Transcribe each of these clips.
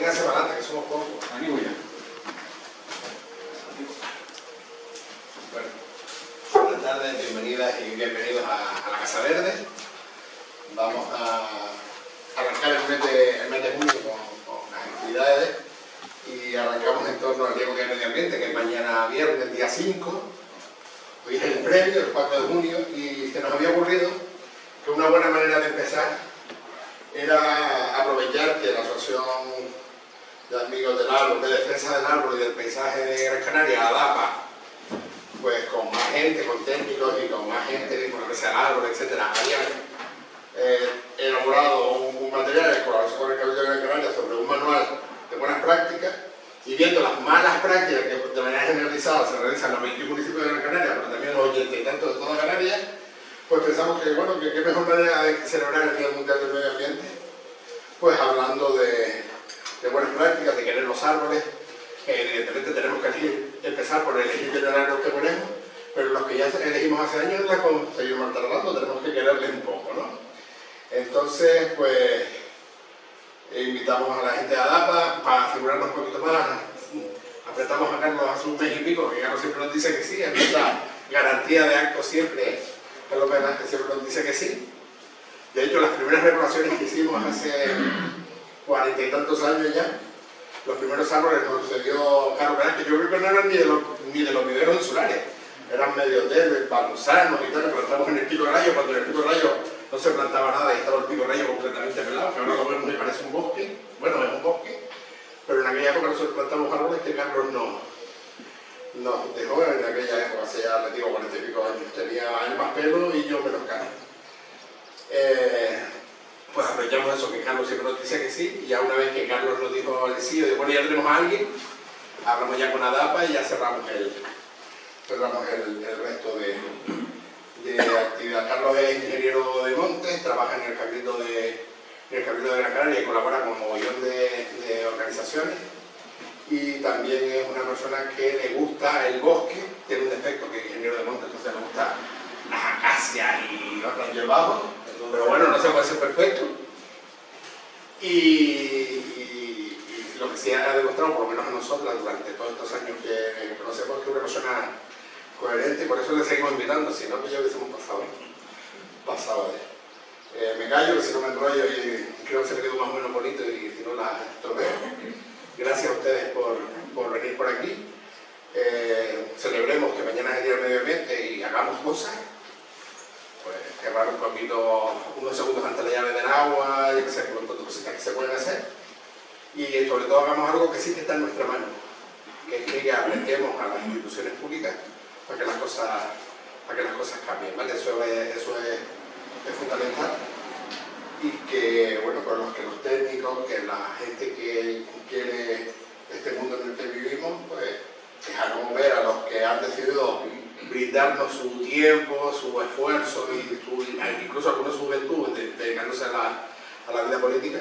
véngase para adelante, que somos pocos. Aquí voy ya. Bueno, buenas tardes, bienvenidas y bienvenidos a la Casa Verde. Vamos a arrancar el mes de junio con las actividades y arrancamos en torno al Día Mundial del Medio Ambiente, que es mañana viernes, día 5. Hoy es el previo, el 4 de junio, y se nos había ocurrido que una buena manera de empezar era aprovechar que la Asociación de Amigos del Árbol, de Defensa del Árbol y del Paisaje de Gran Canaria, ADAPA, pues con más gente, con técnicos y con más gente, con la mesa del árbol, etc., habían elaborado un material en colaboración con el Cabildo de Gran Canaria sobre un manual de buenas prácticas, y viendo las malas prácticas que de manera generalizada se realizan en los 21 municipios de Gran Canaria, pero también en los 80 y tantos de toda Canarias, pues pensamos que, bueno, que qué mejor manera de celebrar el Día Mundial del Medio Ambiente, pues hablando de buenas prácticas, de querer los árboles. Evidentemente tenemos que empezar por elegir bien el árbol que ponemos, pero los que ya elegimos hace años no la conseguimos tardando, tenemos que quererles un poco, ¿no? Entonces, pues, invitamos a la gente de ADAPA para asegurarnos un poquito más. Apretamos a Carlos hace un mes y pico, que Carlos siempre nos dice que sí, es nuestra garantía de acto siempre. Carlos Velázquez siempre nos dice que sí. De hecho, las primeras regulaciones que hicimos hace 40 y tantos años ya, los primeros árboles nos dio Carlos Velázquez. Yo creo que no eran ni de los viveros insulares, eran medio de palosanos y tal, que plantamos en el Pico Rayo, cuando en el Pico Rayo no se plantaba nada y estaba el Pico Rayo completamente pelado, que ahora lo vemos y parece un bosque. Bueno, es un bosque, pero en aquella época nosotros plantamos árboles que Carlos nos dejó en aquella época, hace ya, les digo, 40 y pico años. Tenía él más pelo y yo menos cara. Pues aprovechamos eso, que Carlos siempre nos dice que sí, y ya una vez que Carlos nos dijo el sí, bueno, ya tenemos a alguien, hablamos ya con ADAPA y ya cerramos el resto de actividad. Carlos es ingeniero de montes, trabaja en el Cabildo de Gran Canaria y colabora con un mogollón de organizaciones, y también es una persona que le gusta el bosque. Tiene un defecto, que es ingeniero de montes, entonces le gusta las acacias y otros hierbajos, pero bueno, no se puede ser perfecto. Y lo que sí ha demostrado, por lo menos a nosotras, durante todos estos años que conocemos, que es una persona coherente, y por eso le seguimos invitando, si no, que ya hubiésemos pasado de. Me callo, que si no me enrollo y creo que se me quedó más o menos bonito, y si no la estropeo. Gracias a ustedes por venir por aquí. Celebremos que mañana es el Día del Medio Ambiente y hagamos cosas. Pues cerrar un poquito, unos segundos antes de la llave del agua, yo que sé, un montón de cositas que se pueden hacer. Y sobre todo hagamos algo que sí que está en nuestra mano, que es que apretemos a las instituciones públicas para que las cosas cambien, ¿vale? Eso es fundamental. Y que, bueno, con los técnicos, que la gente que quiere este mundo en el que vivimos, pues que hagamos ver a los que han decidido brindarnos su tiempo, su esfuerzo y incluso algunos su juventud dedicándose a la vida política,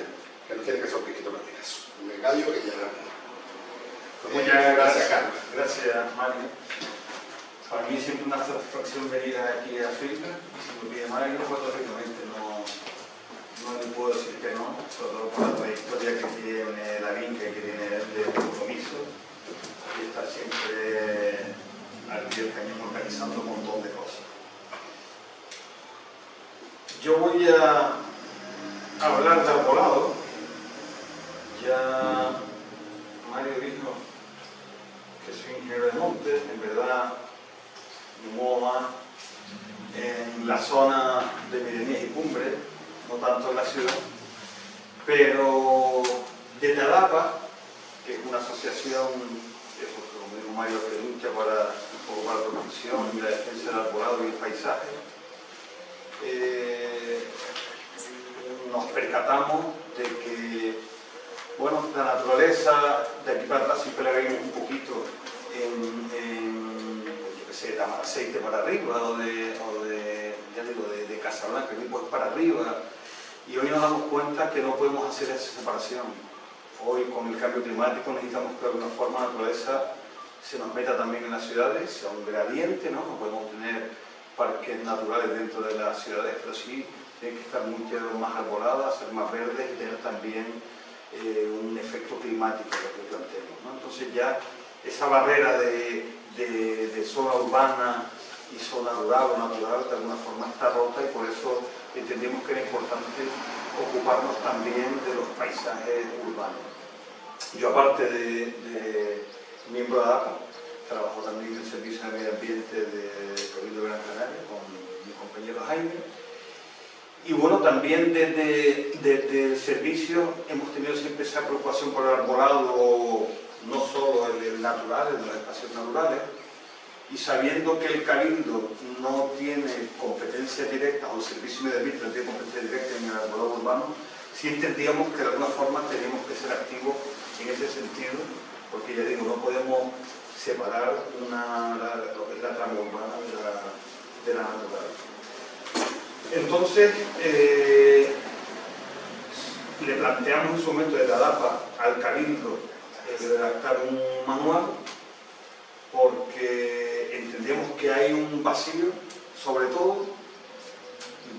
que no tiene que ser un piquito platicazo. Me callo que ya. Pues muchas gracias, Carlos. Gracias, Mario. Para mí es siempre una satisfacción venir aquí a Finca. Si me pide Mario, pues lógicamente no le puedo decir que no, sobre todo por la trayectoria que tiene la Vinca y que tiene de compromiso, y está siempre al pie del cañón organizando un montón de cosas. Yo voy a hablar de arbolado. Ya Mario dijo que soy ingeniero de montes, en verdad me muevo más en la zona de Medianías y Cumbre, no tanto en la ciudad, pero desde ADAPA, que es una asociación, como dijo Mario, que lucha para la protección y la defensa del arbolado y el paisaje, nos percatamos de que, bueno, la naturaleza de aquí para atrás siempre la veíamos un poquito yo qué sé, de Aceite para arriba o de Casablanca, que pues para arriba. Y hoy nos damos cuenta que no podemos hacer esa separación. Hoy, con el cambio climático, necesitamos que de alguna forma la naturaleza se nos meta también en las ciudades, sea un gradiente, ¿no? No podemos tener parques naturales dentro de las ciudades, pero sí tienen que estar mucho más arboladas, ser más verdes y tener también un efecto climático que planteemos, ¿no? Entonces ya esa barrera de zona urbana y zona rural o natural de alguna forma está rota, y por eso entendimos que era importante ocuparnos también de los paisajes urbanos. Yo, aparte de miembro de ADAPA, trabajo también en el Servicio de Medio Ambiente de Cabildo de Gran Canaria con mi compañero Jaime. Y bueno, también desde el servicio hemos tenido siempre esa preocupación por el arbolado, no solo el natural, el de los espacios naturales, y sabiendo que el Cabildo no tiene competencia directa, o el Servicio de Medio Ambiente no tiene competencia directa en el arbolado urbano, sí entendíamos que de alguna forma teníamos que ser activos en ese sentido, porque ya digo, no podemos separar lo que es la trama urbana de la natural. Entonces, le planteamos en su momento de la ADAPA al Cabildo redactar un manual, porque entendemos que hay un vacío, sobre todo,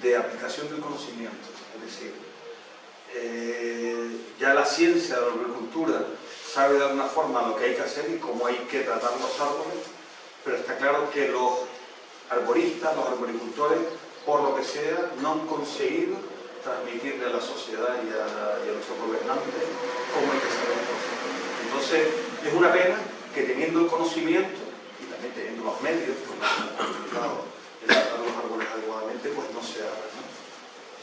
de aplicación del conocimiento. Es decir, ya la ciencia de la agricultura sabe de alguna forma lo que hay que hacer y cómo hay que tratar los árboles, pero está claro que los arboristas, los arboricultores, por lo que sea, no han conseguido transmitirle a la sociedad y a nuestros gobernantes cómo hay que hacer las cosas. Entonces, es una pena que teniendo el conocimiento y también teniendo los medios, porque es complicado el tratar los árboles adecuadamente, pues no se haga, ¿no?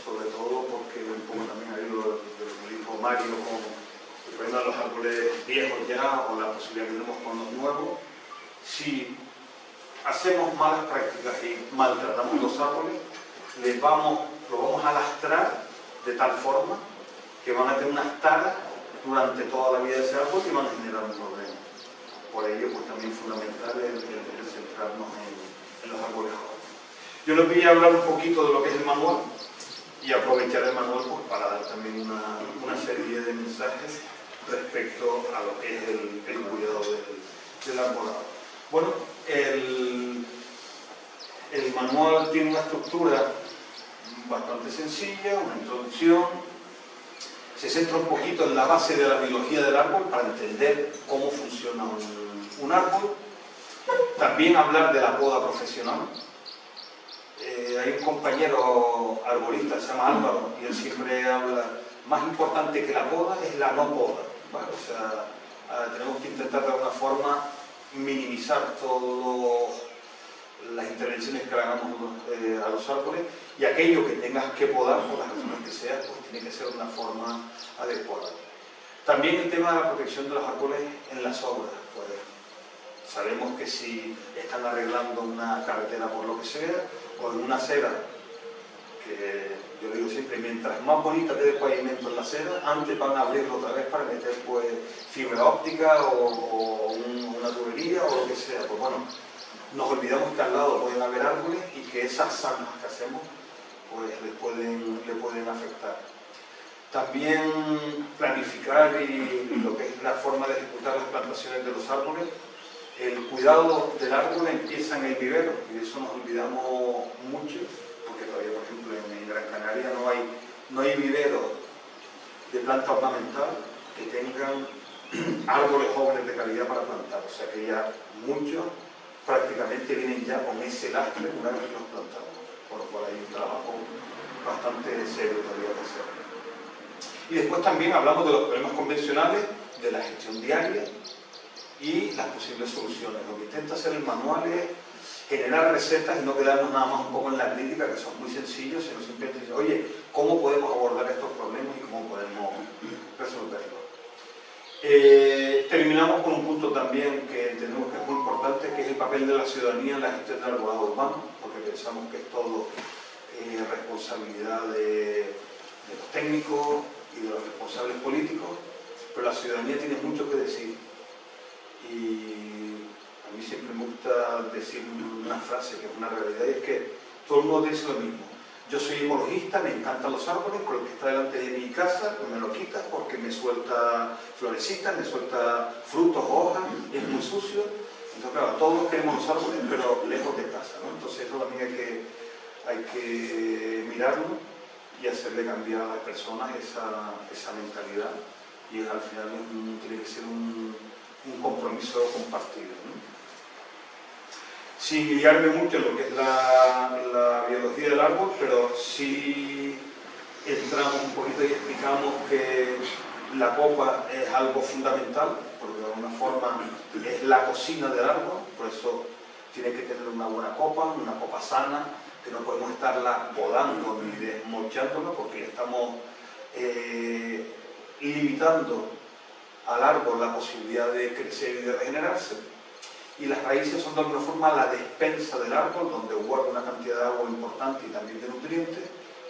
Sobre todo porque un poco también hay lo que dijo Mario con el problema de los árboles viejos ya, o la posibilidad que tenemos con los nuevos. Si hacemos malas prácticas y maltratamos los árboles, lo vamos a lastrar de tal forma que van a tener unas taras durante toda la vida de ese árbol y van a generar un problema. Por ello, pues también es fundamental el centrarnos en los árboles jóvenes. Yo les voy a hablar un poquito de lo que es el manual y aprovechar el manual pues, para dar también una serie de mensajes respecto a lo que es el cuidado del arbolado. Bueno, el manual tiene una estructura bastante sencilla, una introducción, se centra un poquito en la base de la biología del árbol para entender cómo funciona un árbol, también hablar de la poda profesional. Hay un compañero arborista, se llama Álvaro, y él siempre habla, más importante que la poda es la no poda, ¿vale? O sea, tenemos que intentar de alguna forma minimizar todas las intervenciones que hagamos a los árboles, y aquello que tengas que podar, por las razones que sea, pues tiene que ser de una forma adecuada. También el tema de la protección de los árboles en las obras. Pues, sabemos que si están arreglando una carretera por lo que sea, o en una acera, que yo digo siempre, mientras más bonita quede el pavimento en la acera, antes van a abrirlo otra vez para meter pues, fibra óptica o una tubería o lo que sea. Pues bueno, nos olvidamos que al lado pueden haber árboles y que esas zanjas que hacemos pues, le pueden afectar. También planificar y lo que es la forma de ejecutar las plantaciones de los árboles. El cuidado del árbol empieza en el vivero, y de eso nos olvidamos mucho, porque todavía, por ejemplo, en Gran Canaria no hay vivero de planta ornamental que tengan árboles jóvenes de calidad para plantar. O sea que ya muchos prácticamente vienen ya con ese lastre una vez que los plantamos, por lo cual hay un trabajo bastante serio todavía que hacer. Y después también hablamos de los problemas convencionales, de la gestión diaria y las posibles soluciones. Lo que intenta hacer el manual es generar recetas y no quedarnos nada más un poco en la crítica, que son muy sencillos, sino simplemente decir, oye, ¿cómo podemos abordar estos problemas y cómo podemos resolverlos? Terminamos con un punto también que entendemos que es muy importante, que es el papel de la ciudadanía en la gestión del arbolado urbano, porque pensamos que es todo responsabilidad de los técnicos y de los responsables políticos, pero la ciudadanía tiene mucho que decir. Y a mí siempre me gusta decir una frase que es una realidad, y es que todo el mundo dice lo mismo. Yo soy ecologista, me encantan los árboles, pero el que está delante de mi casa me lo quita porque me suelta florecitas, me suelta frutos, hojas, y es muy sucio. Entonces, claro, todos queremos los árboles, pero lejos de casa, ¿no? Entonces eso también hay que mirarlo y hacerle cambiar a las personas esa mentalidad y al final tiene que ser un compromiso compartido, ¿no? Sin guiarme mucho en lo que es la biología del árbol, pero sí entramos un poquito y explicamos que la copa es algo fundamental, porque de alguna forma es la cocina del árbol, por eso tiene que tener una buena copa sana, que no podemos estarla podando ni desmochándola, porque estamos limitando al árbol la posibilidad de crecer y de regenerarse. Y las raíces son de alguna forma la despensa del árbol, donde guarda una cantidad de agua importante y también de nutrientes,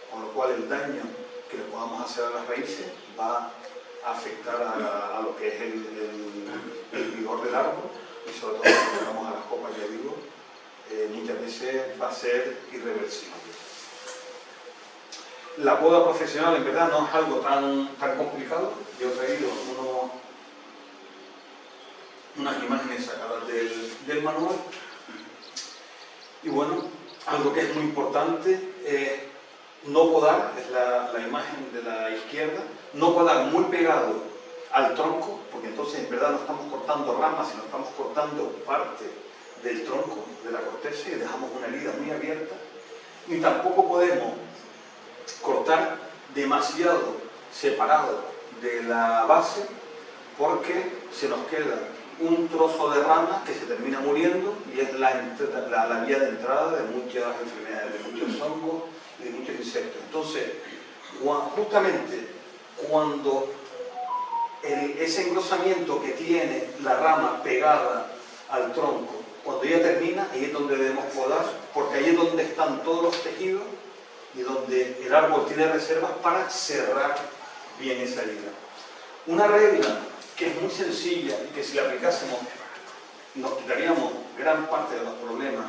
con lo cual el daño que le podamos hacer a las raíces va a afectar a lo que es el vigor del árbol, y sobre todo cuando llegamos a las copas, ya digo, muchas veces va a ser irreversible. La poda profesional en verdad no es algo tan complicado. Yo he traído unas imágenes sacadas del manual, y bueno, algo que es muy importante es no podar, es la imagen de la izquierda, no podar muy pegado al tronco, porque entonces en verdad no estamos cortando ramas, sino estamos cortando parte del tronco, de la corteza, y dejamos una herida muy abierta. Y tampoco podemos cortar demasiado separado de la base, porque se nos queda un trozo de rama que se termina muriendo, y es la vía de entrada de muchas enfermedades, de muchos hongos y de muchos insectos. Entonces, justamente cuando ese engrosamiento que tiene la rama pegada al tronco, cuando ya termina, ahí es donde debemos podar, porque ahí es donde están todos los tejidos y donde el árbol tiene reservas para cerrar bien esa herida. Una regla que es muy sencilla y que si la aplicásemos nos quitaríamos gran parte de los problemas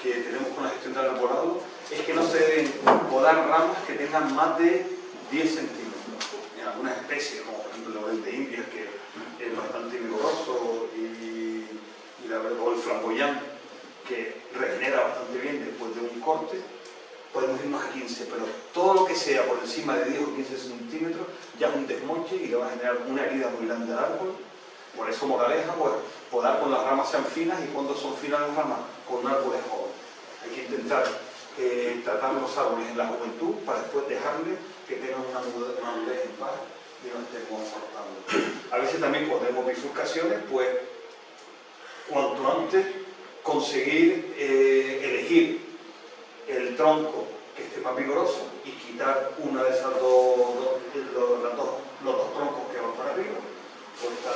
que tenemos con la gestión del arbolado, es que no se deben podar ramas que tengan más de 10 centímetros. En algunas especies, como por ejemplo el laurel de Indias, que es bastante vigoroso, o el flamboyán, que regenera bastante bien después de un corte, podemos irnos a 15, pero todo lo que sea por encima de 10 o 15 centímetros ya es un desmoche y le va a generar una herida muy grande al árbol. Por eso, moraleja, pues, podar cuando las ramas sean finas, y cuando son finas las ramas, con un árbol joven. Hay que intentar tratar los árboles en la juventud para después dejarles que tengan una madurez en paz y no estemos cortando. A veces también podemos bifurcaciones, pues cuanto antes conseguir elegir el tronco que esté más vigoroso y quitar una de esas los dos troncos que van para arriba. Pues está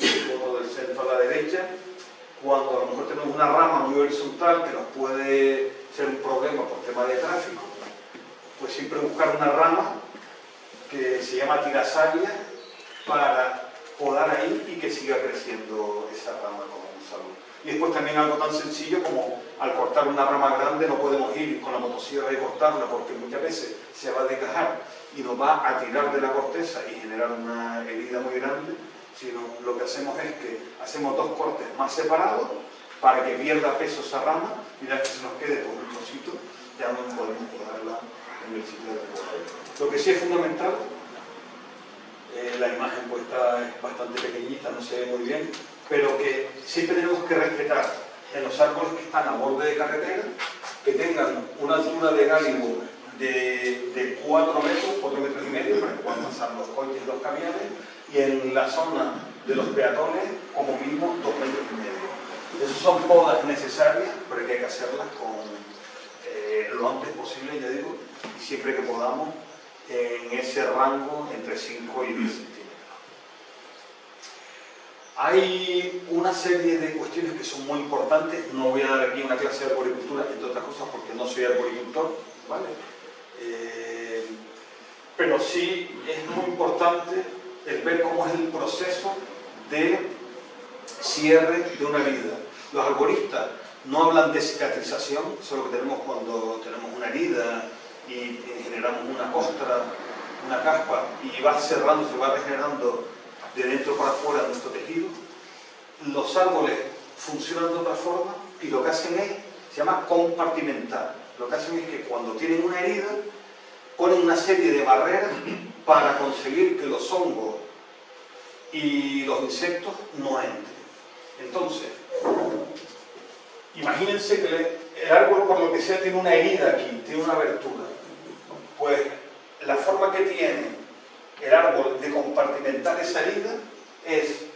el foto del centro a la derecha. Cuando a lo mejor tenemos una rama muy horizontal que nos puede ser un problema por tema de tráfico, pues siempre buscar una rama que se llama tirasalia para podar ahí y que siga creciendo esa rama con salud. Y después también algo tan sencillo como al cortar una rama grande no podemos ir con la motosierra y cortarla, porque muchas veces se va a desgajar y nos va a tirar de la corteza y generar una herida muy grande, sino lo que hacemos es que hacemos dos cortes más separados para que pierda peso esa rama, y la que se nos quede con un trocito ya no podemos podarla en el sitio de recorrido. Lo que sí es fundamental, la imagen pues es bastante pequeñita, no se ve muy bien, pero que siempre tenemos que respetar en los árboles que están a borde de carretera, que tengan una altura de gálibo de 4 metros, 4 metros y medio, para que puedan pasar los coches y los camiones, y en la zona de los peatones como mínimo 2 metros y medio. Esas son podas necesarias, pero que hay que hacerlas lo antes posible, ya digo, y siempre que podamos, en ese rango entre 5 y 10 centímetros. Hay una serie de cuestiones que son muy importantes. No voy a dar aquí una clase de arboricultura, entre otras cosas porque no soy arboricultor, ¿vale? Pero sí es muy importante el ver cómo es el proceso de cierre de una herida. Los arboristas no hablan de cicatrización, eso es lo que tenemos cuando tenemos una herida y generamos una costra, una caspa, y va cerrando, se va regenerando de dentro para afuera de nuestro tejido. Los árboles funcionan de otra forma y lo que hacen se llama compartimentar. Lo que hacen es que cuando tienen una herida, ponen una serie de barreras para conseguir que los hongos y los insectos no entren. Entonces, imagínense que el árbol, por lo que sea, tiene una herida aquí, tiene una abertura. Pues la forma que tiene el árbol de compartimentar esa herida es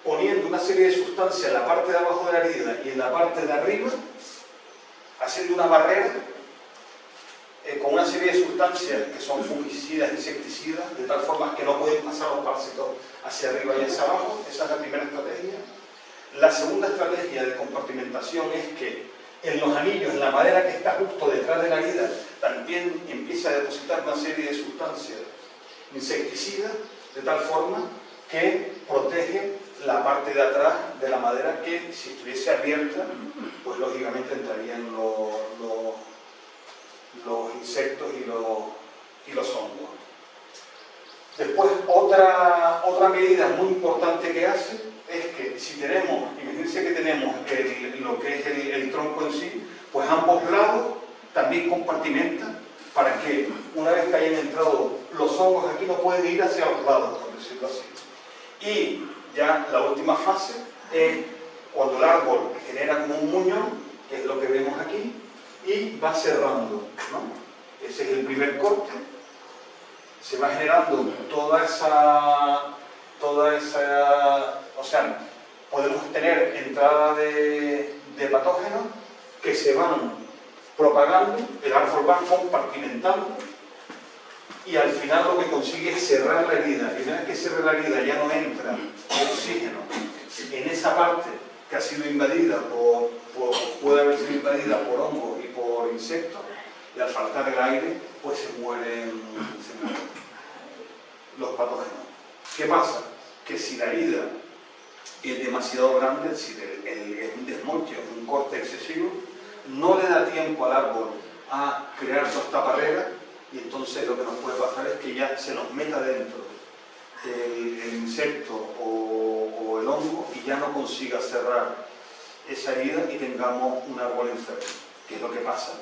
poniendo una serie de sustancias en la parte de abajo de la herida y en la parte de arriba, haciendo una barrera con una serie de sustancias que son fungicidas, insecticidas, de tal forma que no pueden pasar los parásitos hacia arriba y hacia abajo. Esa es la primera estrategia. La segunda estrategia de compartimentación es que en los anillos, en la madera que está justo detrás de la herida, también empieza a depositar una serie de sustancias insecticidas, de tal forma que protege la parte de atrás de la madera, que si estuviese abierta, pues lógicamente entrarían los insectos y los hongos. Después, otra medida muy importante que hace es que si tenemos, imagínense que tenemos lo que es el tronco en sí, pues ambos lados también compartimentan para que una vez que hayan entrado los hongos aquí no pueden ir hacia los lados, por decirlo así. Y ya la última fase es cuando el árbol genera como un muñón, que es lo que vemos aquí, y va cerrando, ¿no? Ese es el primer corte. Se va generando toda esa, o sea, podemos tener entrada de patógenos que se van propagando, el árbol va compartimentando y al final lo que consigue es cerrar la herida. Y una vez que cierra la herida ya no entra oxígeno en esa parte que ha sido invadida puede haber sido invadida por hongos y por insectos, y al faltar el aire pues se mueren los patógenos. ¿Qué pasa? Que si la herida es demasiado grande, si es un desmoche, un corte excesivo, no le da tiempo al árbol a crear toda esta barrera, y entonces lo que nos puede pasar es que ya se nos meta dentro el insecto o el hongo y ya no consiga cerrar esa herida y tengamos un árbol enfermo, que es lo que pasa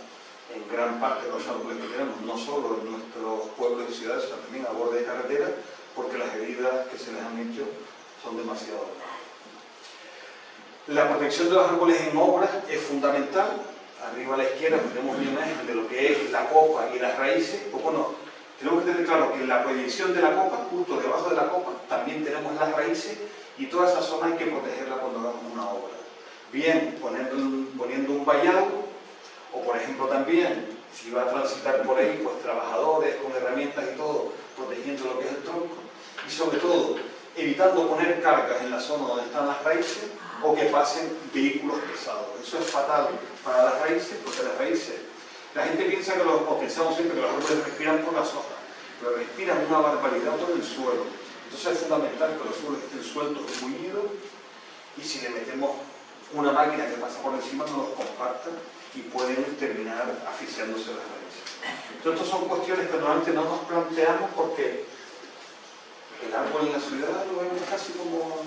en gran parte de los árboles que tenemos, no solo en nuestros pueblos y ciudades, sino también a borde de carretera, porque las heridas que se les han hecho son demasiado grandes. La protección de los árboles en obras es fundamental. Arriba a la izquierda tenemos una imagen de lo que es la copa y las raíces. Pues bueno, tenemos que tener claro que en la proyección de la copa, justo debajo de la copa, también tenemos las raíces, y toda esa zona hay que protegerla cuando hagamos una obra. Bien poniendo un vallado, o por ejemplo también, si va a transitar por ahí, pues trabajadores con herramientas y todo, protegiendo lo que es el tronco, y sobre todo, evitando poner cargas en la zona donde están las raíces, o que pasen vehículos pesados. Eso es fatal para las raíces, porque las raíces, la gente piensa que pensamos siempre que los árboles respiran por las hojas, pero respiran una barbaridad por el suelo. Entonces es fundamental que los suelos estén sueltos y mullidos, y si le metemos una máquina que pasa por encima no los comparta y pueden terminar asfixiándose las raíces. Entonces estas son cuestiones que normalmente no nos planteamos, porque el árbol en la ciudad lo vemos casi como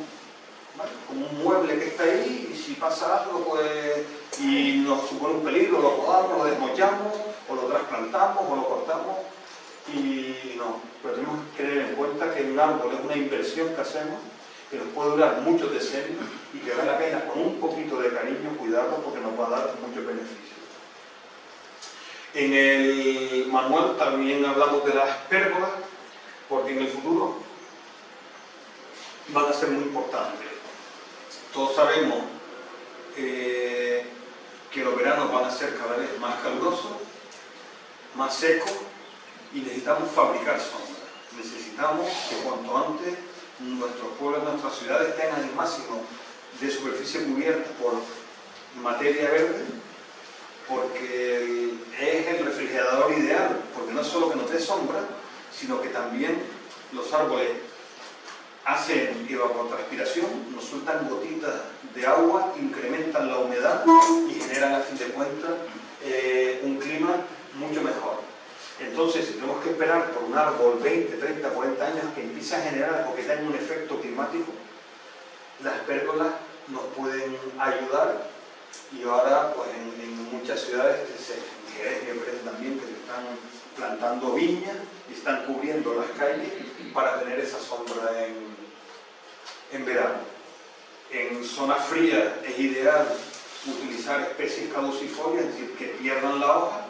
un mueble que está ahí, y si pasa algo pues, y nos supone un peligro, lo podamos, lo desmochamos, o lo trasplantamos, o lo cortamos, y no. Pero tenemos que tener en cuenta que un árbol es una inversión que hacemos, que nos puede durar muchos decenios, y que vale la pena con un poquito de cariño cuidarlo, porque nos va a dar muchos beneficios. En el manual también hablamos de las pérgolas, porque en el futuro van a ser muy importantes. Todos sabemos que los veranos van a ser cada vez más calurosos, más secos, y necesitamos fabricar sombra. Necesitamos que cuanto antes nuestros pueblos, nuestras ciudades tengan el máximo de superficie cubierta por materia verde, porque es el refrigerador ideal, porque no solo que nos dé sombra, sino que también los árboles hacen evapotranspiración, nos sueltan gotitas de agua, incrementan la humedad y generan, a fin de cuentas, un clima mucho mejor. Entonces, si tenemos que esperar por un árbol 20, 30, 40 años que empiece a generar o que tenga un efecto climático, las pérgolas nos pueden ayudar. Y ahora, pues en muchas ciudades, me parece también que se están plantando viñas y están cubriendo las calles para tener esa sombra en verano. En zonas frías es ideal utilizar especies caducifolias, es decir, que pierdan la hoja,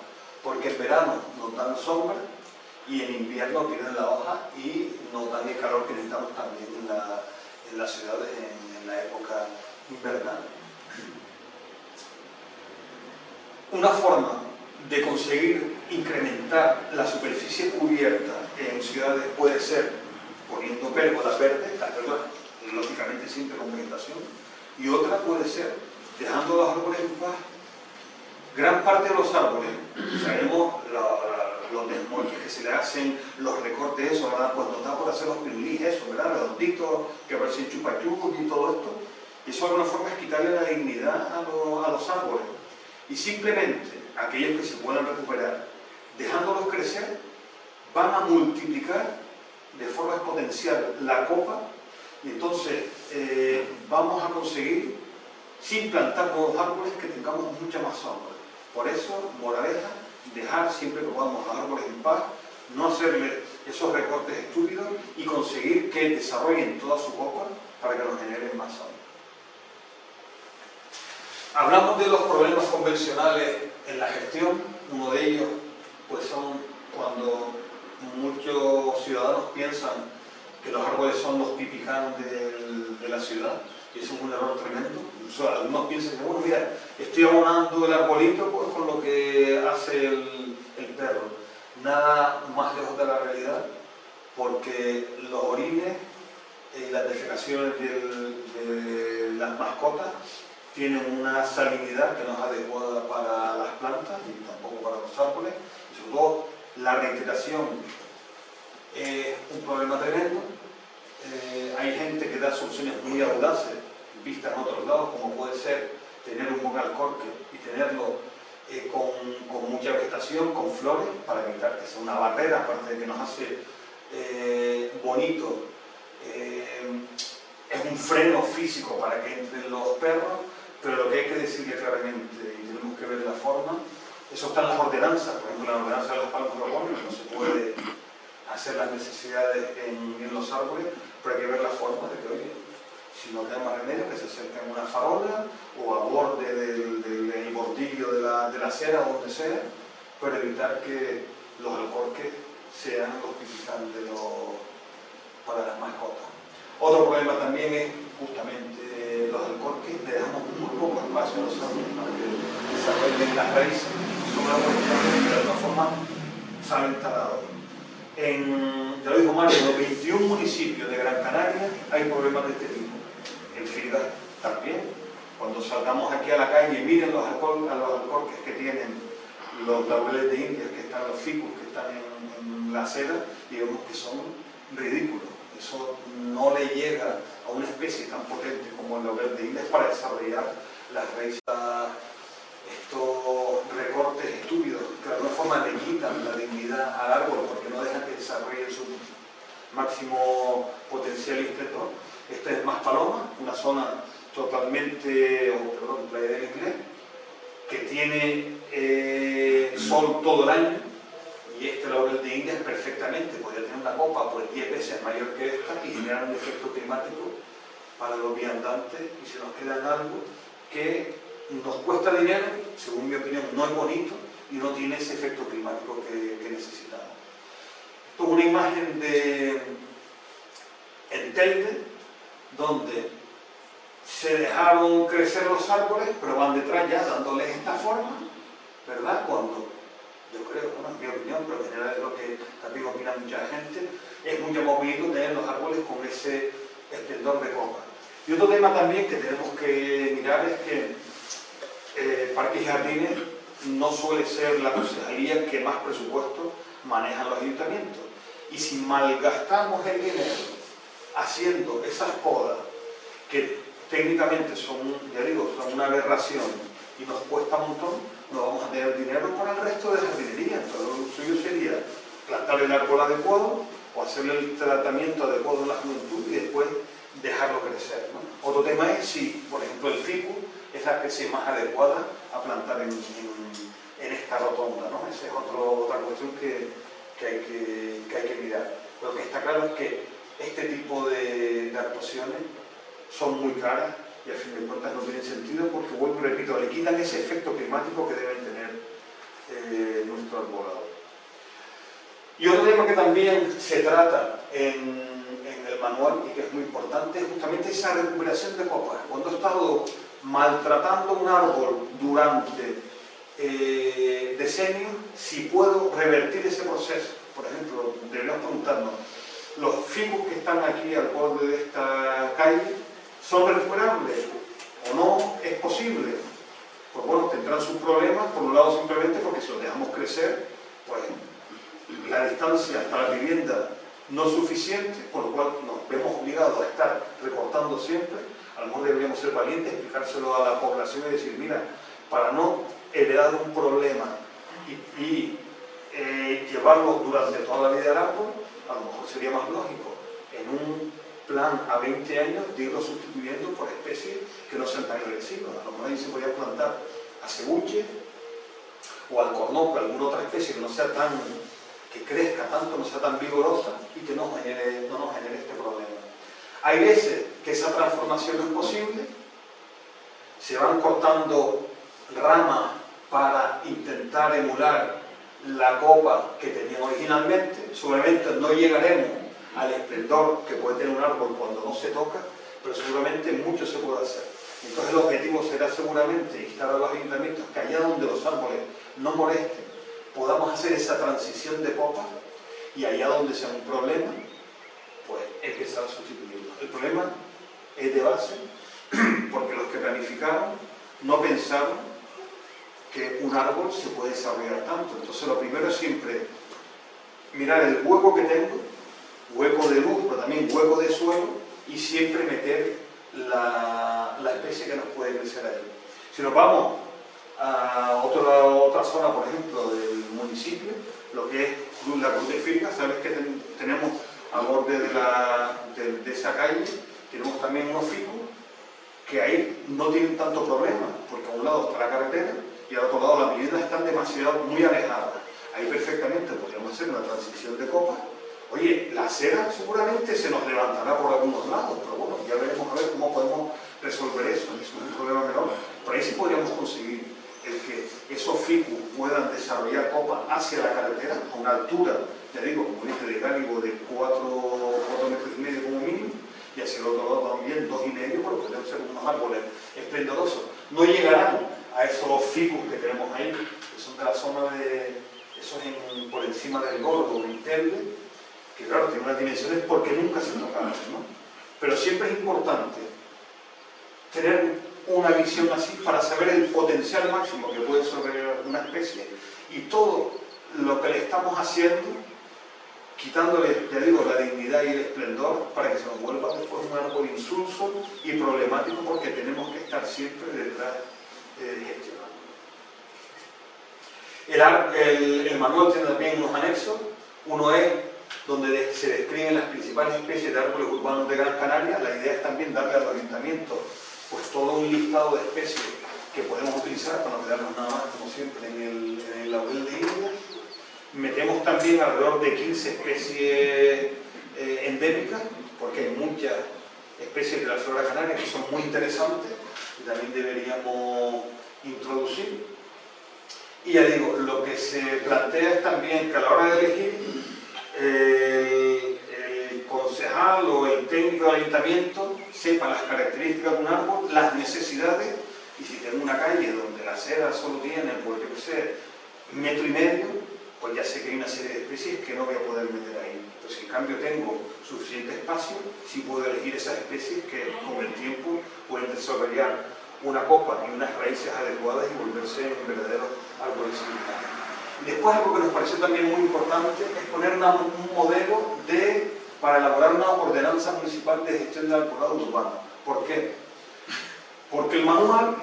porque en verano nos dan sombra y en invierno pierden la hoja y nos dan el calor que necesitamos también en las ciudades en la época invernal. Una forma de conseguir incrementar la superficie cubierta en ciudades puede ser poniendo pérgolas verdes, las pérgolas lógicamente siempre con vegetación, y otra puede ser dejando los árboles en paz. Gran parte de los árboles, sabemos los desmontes que se le hacen, los recortes, eso, ¿verdad? Pues nos da por hacer los pirulís, eso, ¿verdad? Redonditos, que parecen chupachus y todo esto. Y eso de alguna forma es quitarle la dignidad a los árboles. Y simplemente aquellos que se puedan recuperar, dejándolos crecer, van a multiplicar de forma exponencial la copa y entonces vamos a conseguir, sin plantar nuevos árboles, que tengamos mucha más sombra. Por eso, moraleja, dejar siempre que podamos los árboles en paz, no hacerle esos recortes estúpidos y conseguir que desarrollen toda su copa para que nos generen más sombra. Hablamos de los problemas convencionales en la gestión. Uno de ellos pues son cuando muchos ciudadanos piensan que los árboles son los pipicán de la ciudad, y eso es un error tremendo. Algunos piensan que, bueno, mira, estoy abonando el arbolito pues, con lo que hace el perro. Nada más lejos de la realidad, porque los orines y las defecaciones de las mascotas tienen una salinidad que no es adecuada para las plantas y tampoco para los árboles. Y sobre todo, la reiteración es un problema tremendo. Hay gente que da soluciones muy audaces, vistas en otros lados, como puede ser tener un buen alcorque y tenerlo con mucha vegetación, con flores, para evitar que sea una barrera, aparte de que nos hace bonito. Es un freno físico para que entren los perros, pero lo que hay que decirle claramente, y tenemos que ver la forma, eso está en las ordenanzas. Por ejemplo, en la ordenanza de los palmos robones no se puede hacer las necesidades en los árboles, pero hay que ver la forma de que, oye, si no queda más remedio, que se acerquen a una farola o a borde del bordillo de la acera o donde sea, para evitar que los alcorques sean los pipicán para las mascotas. Otro problema también es justamente los alcorques. Le dejamos muy poco espacio a los árboles para que desarrollen las raíces. Son árboles que de alguna forma salen talados. Ya lo dijo Mario, en los 21 municipios de Gran Canaria hay problemas de este tipo. En Filgas también. Cuando salgamos aquí a la calle y miren los alcorques que tienen los laureles de Indias, que están los ficus, que están en la acera, y vemos que son ridículos. Eso no le llega a una especie tan potente como el laurel de Indias para desarrollar las raíces. Estos recortes estúpidos que de alguna forma le quitan la dignidad al árbol porque no dejan que desarrolle su máximo potencial esplendor. Esta es Maspaloma, una zona totalmente, Playa del Inglés, que tiene sol todo el año, y este laurel de Indias perfectamente podría tener una copa pues 10 veces mayor que esta y generar un efecto climático para los viandantes, y se nos queda en algo que nos cuesta dinero, según mi opinión no es bonito y no tiene ese efecto climático que necesitamos. Esto es una imagen en Telde, donde se dejaron crecer los árboles, pero van detrás ya dándoles esta forma, ¿verdad? Cuando yo creo, bueno, es mi opinión, pero en general es lo que también opina mucha gente, es mucho más bonito tener los árboles con ese esplendor de copa. Y otro tema también que tenemos que mirar es que Parques y Jardines no suele ser la concejalía que más presupuesto manejan los ayuntamientos. Y si malgastamos el dinero haciendo esas podas, que técnicamente son, ya digo, son una aberración y nos cuesta un montón, no vamos a tener dinero para el resto de jardinería. Entonces lo suyo sería plantar el árbol adecuado o hacerle el tratamiento adecuado en la juventud y después dejarlo crecer, ¿no? Otro tema es si, por ejemplo, el ficus es la especie más adecuada a plantar en esta rotonda, ¿no? Esa es otra cuestión que hay que mirar. Lo que está claro es que este tipo de actuaciones son muy caras y al fin de cuentas no tienen sentido porque, vuelvo y repito, le quitan ese efecto climático que deben tener nuestro arbolado. Y otro tema que también se trata en el manual y que es muy importante es justamente esa recuperación de copas. Cuando he estado maltratando un árbol durante decenios, si puedo revertir ese proceso. Por ejemplo, deberíamos preguntarnos, ¿los ficus que están aquí al borde de esta calle son recuperables o no? ¿Es posible? Pues bueno, tendrán sus problemas, por un lado simplemente porque si los dejamos crecer, pues la distancia hasta la vivienda no es suficiente, por lo cual nos vemos obligados a estar recortando siempre. A lo mejor deberíamos ser valientes, explicárselo a la población y decir, mira, para no heredar un problema y llevarlo durante toda la vida del árbol, a lo mejor sería más lógico en un plan a 20 años de irlo sustituyendo por especies que no sean tan agresivas. A lo mejor ahí se podría plantar acebuche o alcornoque, alguna otra especie que no sea tan, que crezca tanto, no sea tan vigorosa y que no nos genere este problema. Hay veces que esa transformación no es posible, se van cortando ramas para intentar emular la copa que tenían originalmente. Seguramente no llegaremos al esplendor que puede tener un árbol cuando no se toca, pero seguramente mucho se puede hacer. Entonces el objetivo será seguramente instar a los ayuntamientos que allá donde los árboles no molesten, podamos hacer esa transición de copa y allá donde sea un problema, pues empezar a sustituirlo. El problema es de base porque los que planificaron no pensaron que un árbol se puede desarrollar tanto. Entonces lo primero es siempre mirar el hueco que tengo, hueco de luz, pero también hueco de suelo, y siempre meter la especie que nos puede crecer ahí. Si nos vamos a otra zona, por ejemplo, del municipio, lo que es la Cruz de Firga, sabes que tenemos a borde de esa calle, tenemos también unos ficus que ahí no tienen tanto problema, porque a un lado está la carretera y al otro lado las viviendas están demasiado, muy alejadas. Ahí perfectamente podríamos hacer una transición de copas. Oye, la acera seguramente se nos levantará por algunos lados, pero bueno, ya veremos a ver cómo podemos resolver eso, es un problema menor. Por ahí sí podríamos conseguir el que esos ficus puedan desarrollar copas hacia la carretera a una altura, ya digo, como dije, de cáligo de 4,5 metros como mínimo, y hacia el otro lado también 2,5, pero podrían ser unos árboles esplendorosos. No llegarán a esos ficus que tenemos ahí, que son de la zona de, esos por encima del Gordo, en Telde, que claro, tienen unas dimensiones porque nunca se tocaron, ¿no? Pero siempre es importante tener una visión así para saber el potencial máximo que puede desarrollar una especie y todo lo que le estamos haciendo, quitándole, ya digo, la dignidad y el esplendor para que se nos vuelva después un árbol insulso y problemático porque tenemos que estar siempre detrás gestionando. El manual tiene también unos anexos. Uno es donde se describen las principales especies de árboles urbanos de Gran Canaria. La idea es también darle al ayuntamiento pues todo un listado de especies que podemos utilizar para no quedarnos nada más, como siempre, en el laurel de India. Metemos también alrededor de 15 especies endémicas, porque hay muchas especies de la flora canaria que son muy interesantes y también deberíamos introducir. Y ya digo, lo que se plantea es también que a la hora de elegir el concejal o el técnico del ayuntamiento sepa las características de un árbol, las necesidades, y si tengo una calle donde la acera solo tiene, pues yo qué sé, 1,5 metros, pues ya sé que hay una serie de especies que no voy a poder meter ahí. Pero si en cambio tengo suficiente espacio, sí puedo elegir esas especies que con el tiempo pueden desarrollar una copa y unas raíces adecuadas y volverse en verdaderos árboles similares. Y después algo que nos pareció también muy importante es poner un modelo para elaborar una ordenanza municipal de gestión del arbolado urbano. ¿Por qué? Porque el manual,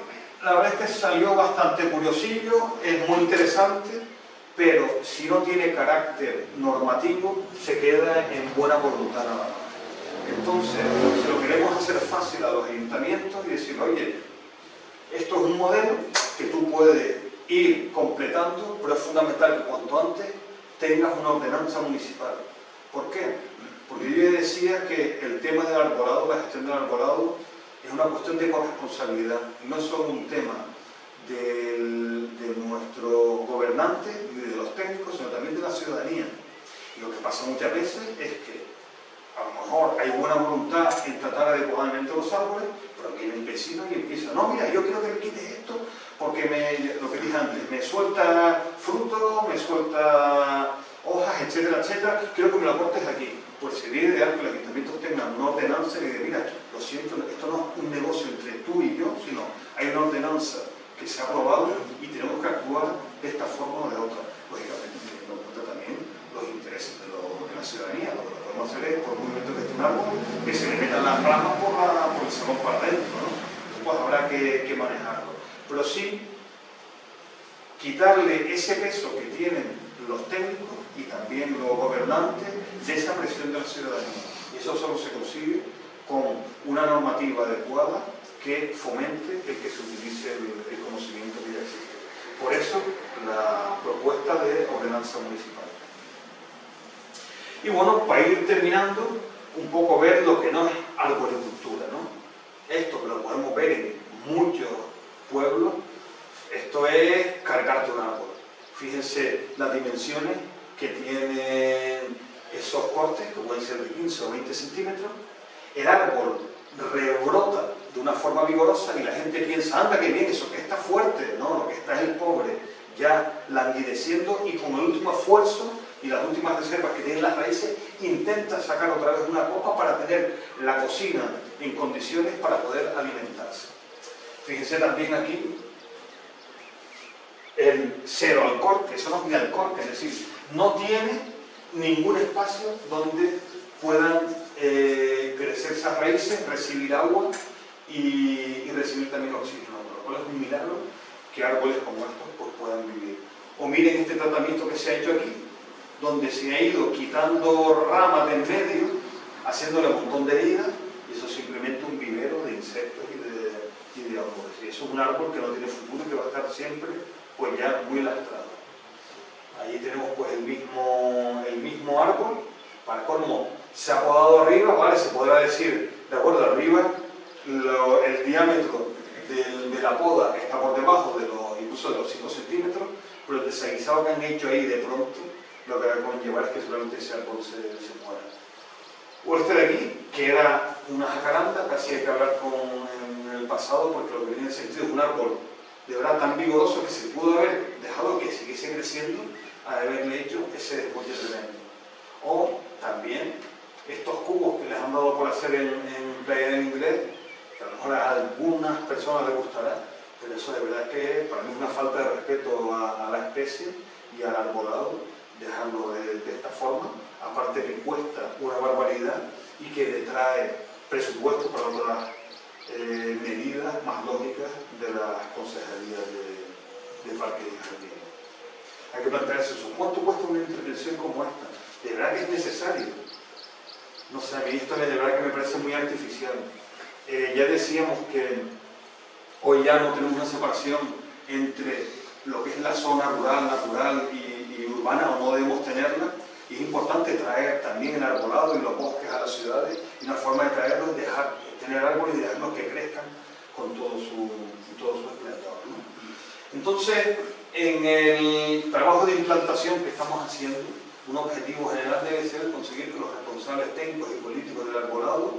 la verdad es que salió bastante curiosillo, es muy interesante, pero si no tiene carácter normativo, se queda en buena voluntad nada más. Entonces, si lo queremos hacer fácil a los ayuntamientos y decir, oye, esto es un modelo que tú puedes ir completando, pero es fundamental que cuanto antes tengas una ordenanza municipal. ¿Por qué? Porque yo ya decía que el tema del arbolado, la gestión del arbolado, es una cuestión de corresponsabilidad, no es solo un tema de nuestro gobernante ni de los técnicos, sino también de la ciudadanía. Y lo que pasa muchas veces es que a lo mejor hay buena voluntad en tratar adecuadamente los árboles, pero viene el vecino y empieza, no, mira, yo quiero que me quites esto porque lo que dije antes, me suelta fruto, me suelta hojas, etcétera, etcétera, quiero que me lo cortes aquí. Pues sería ideal que los ayuntamientos tengan una ordenanza y digan, mira, lo siento, esto no es un negocio entre tú y yo, sino hay una ordenanza que se ha aprobado y tenemos que actuar de esta forma o de otra. Lógicamente, teniendo en cuenta también los intereses de la ciudadanía. Lo que no podemos hacer es, por un momento de un árbol, que se le metan las ramas por el salón para adentro, ¿no? Pues habrá que manejarlo. Pero sí, quitarle ese peso que tienen los técnicos y también los gobernantes de esa presión de la ciudadanía. Y eso solo se consigue con una normativa adecuada que fomente el que se utilice el conocimiento que ya existe. Por eso, la propuesta de ordenanza municipal. Y bueno, para ir terminando, un poco ver lo que no es arboricultura, ¿no? Esto que lo podemos ver en muchos pueblos, esto es cargarte un árbol. Fíjense las dimensiones que tienen esos cortes, que pueden ser de 15 o 20 centímetros. El árbol rebrota de una forma vigorosa y la gente piensa, anda, que bien, eso que está fuerte, no, lo que está es el pobre ya languideciendo y con el último esfuerzo y las últimas reservas que tienen las raíces intenta sacar otra vez una copa para tener la cocina en condiciones para poder alimentarse. Fíjense también aquí el cero al corte, eso no es ni al corte, es decir, no tiene ningún espacio donde puedan crecer esas raíces, recibir agua y recibir también oxígeno, por lo cual es un milagro que árboles como estos pues, puedan vivir. O miren este tratamiento que se ha hecho aquí, donde se ha ido quitando ramas de en medio, haciéndole un montón de heridas, y eso es simplemente un vivero de insectos y de árboles. Y eso es un árbol que no tiene futuro y que va a estar siempre pues ya muy lastrado. Ahí tenemos pues el mismo árbol, para colmo se ha podado arriba, ¿vale? Se podrá decir, de acuerdo, arriba el diámetro de la poda está por debajo incluso de los 5 centímetros, pero el desaguisado que han hecho ahí de pronto lo que va a conllevar es que seguramente ese árbol se muera. O este de aquí, que era una jacaranda, casi hay que hablar en el pasado, porque lo que viene en sentido es un árbol de verdad tan vigoroso que se pudo haber dejado que siguiese creciendo a haberle hecho ese desbote tremendo. O también estos cubos que les han dado por hacer en Playa del Inglés, que a lo mejor a algunas personas les gustará, pero eso de verdad que para mí es una falta de respeto a la especie y al arbolado dejarlo de esta forma, aparte que cuesta una barbaridad y que detrae presupuesto para otras medidas más lógicas de las consejerías de parques y jardines. Hay que plantearse eso. ¿Cuánto cuesta una intervención como esta? ¿De verdad que es necesario? No sé, a mí esto de verdad que me parece muy artificial. Ya decíamos que hoy ya no tenemos una separación entre lo que es la zona rural, natural y urbana, o no debemos tenerla. Y es importante traer también el arbolado y los bosques a las ciudades, y una forma de traerlos es tener árboles y dejarlos que crezcan con todo su esplendor, ¿no? Entonces, en el trabajo de implantación que estamos haciendo, un objetivo general debe ser conseguir que los responsables técnicos y políticos del arbolado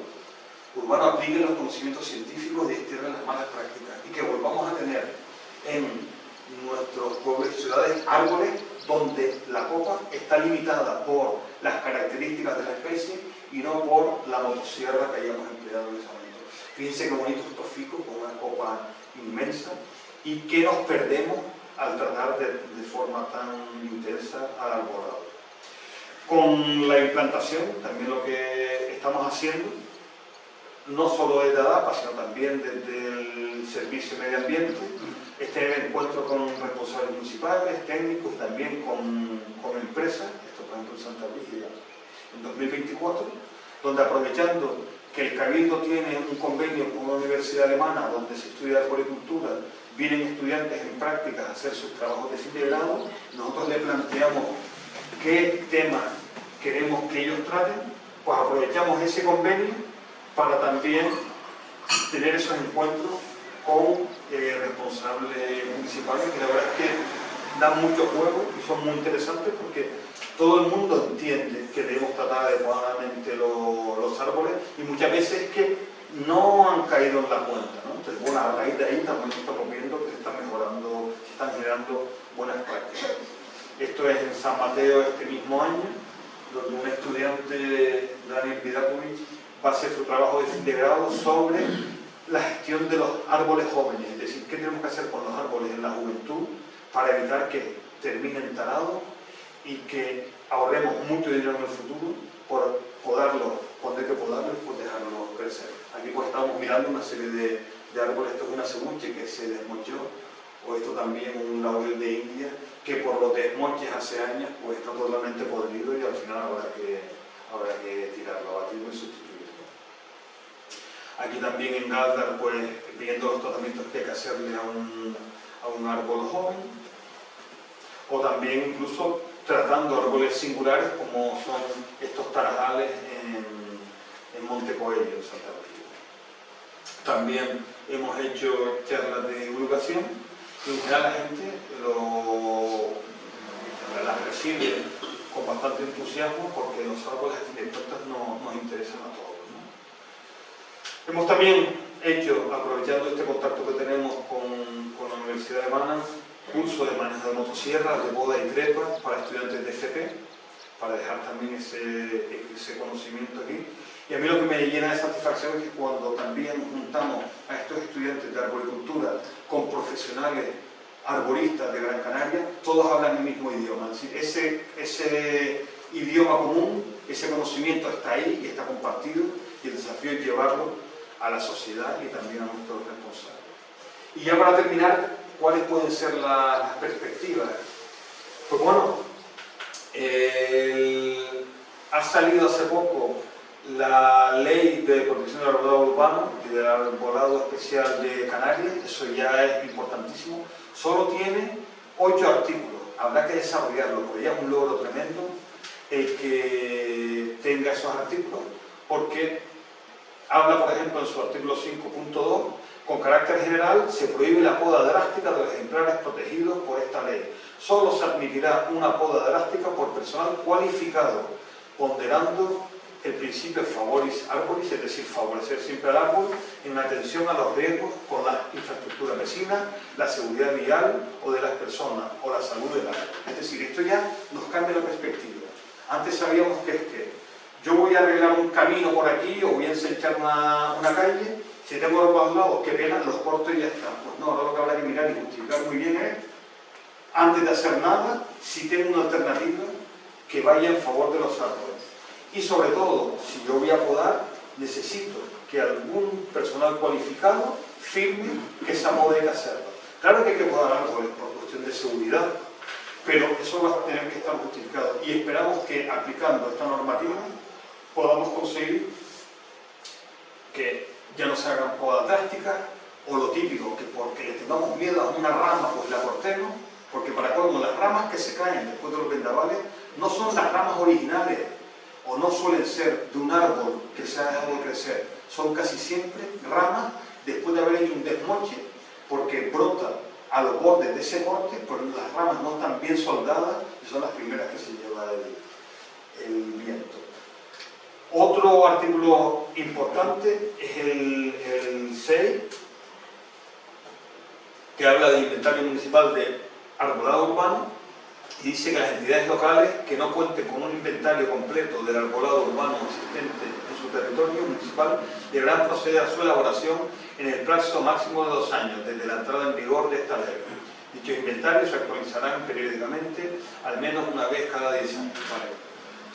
urbano apliquen los conocimientos científicos y destierren las malas prácticas, y que volvamos a tener en nuestros pueblos y ciudades árboles donde la copa está limitada por las características de la especie y no por la motosierra que hayamos empleado en ese momento. Fíjense qué bonito estos ficus con una copa inmensa, y que nos perdemos al tratar de forma tan intensa al arbolado. Con la implantación, también lo que estamos haciendo, no solo desde ADAPA, sino también desde el Servicio de Medio Ambiente, es tener encuentro con responsables municipales, técnicos, también con empresas, esto por ejemplo en Santa Brígida, en 2024, donde aprovechando que el Cabildo tiene un convenio con una universidad alemana donde se estudia arboricultura, vienen estudiantes en prácticas a hacer sus trabajos de fin de grado, nosotros le planteamos qué temas queremos que ellos traten, pues aprovechamos ese convenio para también tener esos encuentros con responsables municipales, que la verdad es que dan mucho juego y son muy interesantes porque todo el mundo entiende que debemos tratar adecuadamente los árboles y muchas veces es que no han caído en la cuenta, ¿no? Entonces, bueno, a raíz de ahí también estamos viendo que se están mejorando, se están generando buenas prácticas. Esto es en San Mateo este mismo año, donde un estudiante, Daniel Vidakovic, va a hacer su trabajo de fin de grado sobre la gestión de los árboles jóvenes, es decir, qué tenemos que hacer con los árboles en la juventud para evitar que terminen talados y que ahorremos mucho dinero en el futuro por podarlos, cuando hay que podarlos, pues dejarlos crecer. Aquí pues estamos mirando una serie de árboles, esto es una cebuche que se desmochó, o esto también un laurel de India, que por los desmoches hace años pues está totalmente podrido y al final habrá que tirarlo, abatirlo y sustituirlo. Aquí también en Galdar, pues viendo los tratamientos que hay que hacerle a un árbol joven, o también incluso tratando árboles singulares como son estos tarajales en Monte Coello, en Santa María. También hemos hecho charlas de divulgación y en general la gente las recibe con bastante entusiasmo porque los árboles a fin de cuentas nos interesan a todos, ¿no? Hemos también hecho, aprovechando este contacto que tenemos con la Universidad de Mana, curso de manejo de motosierras, de poda y trepa para estudiantes de FP, para dejar también ese conocimiento aquí. Y a mí lo que me llena de satisfacción es que cuando también juntamos a estos estudiantes de arboricultura con profesionales arboristas de Gran Canaria, todos hablan el mismo idioma. Es decir, ese idioma común, ese conocimiento está ahí y está compartido, y el desafío es llevarlo a la sociedad y también a nuestros responsables. Y ya para terminar, ¿cuáles pueden ser las perspectivas? Pues bueno, ha salido hace poco la ley de protección del arbolado urbano y del arbolado especial de Canarias, eso ya es importantísimo. Solo tiene 8 artículos, habrá que desarrollarlo, porque ya es un logro tremendo el que tenga esos artículos, porque habla, por ejemplo, en su artículo 5.2, con carácter general, se prohíbe la poda drástica de los ejemplares protegidos por esta ley. Solo se admitirá una poda drástica por personal cualificado, ponderando el principio favoris arboris, es decir, favorecer siempre al árbol en atención a los riesgos con la infraestructura vecina, la seguridad vial o de las personas, o la salud del árbol. Es decir, esto ya nos cambia la perspectiva. Antes sabíamos que es que yo voy a arreglar un camino por aquí o voy a ensanchar una calle, si tengo los dos lados, qué pena, los corto y ya está. Pues no, ahora lo que habrá que mirar y justificar muy bien es, antes de hacer nada, si tengo una alternativa que vaya en favor de los árboles. Y sobre todo, si yo voy a podar, necesito que algún personal cualificado firme que esa poda hay que hacerla. Claro que hay que podar árboles por cuestión de seguridad, pero eso va a tener que estar justificado. Y esperamos que aplicando esta normativa podamos conseguir que ya no se hagan podas drásticas, o lo típico, que porque le tengamos miedo a una rama, pues la cortemos, porque para colmo las ramas que se caen después de los vendavales no son las ramas originales, o no suelen ser de un árbol que se ha dejado de crecer, son casi siempre ramas después de haber hecho un desmoche, porque brota a los bordes de ese corte, pero las ramas no están bien soldadas y son las primeras que se lleva el viento. Otro artículo importante es el 6, que habla del inventario municipal de arbolado urbano, y dice que las entidades locales que no cuenten con un inventario completo del arbolado urbano existente en su territorio municipal deberán proceder a su elaboración en el plazo máximo de 2 años desde la entrada en vigor de esta ley. Dichos inventarios se actualizarán periódicamente al menos una vez cada 10 años. Vale.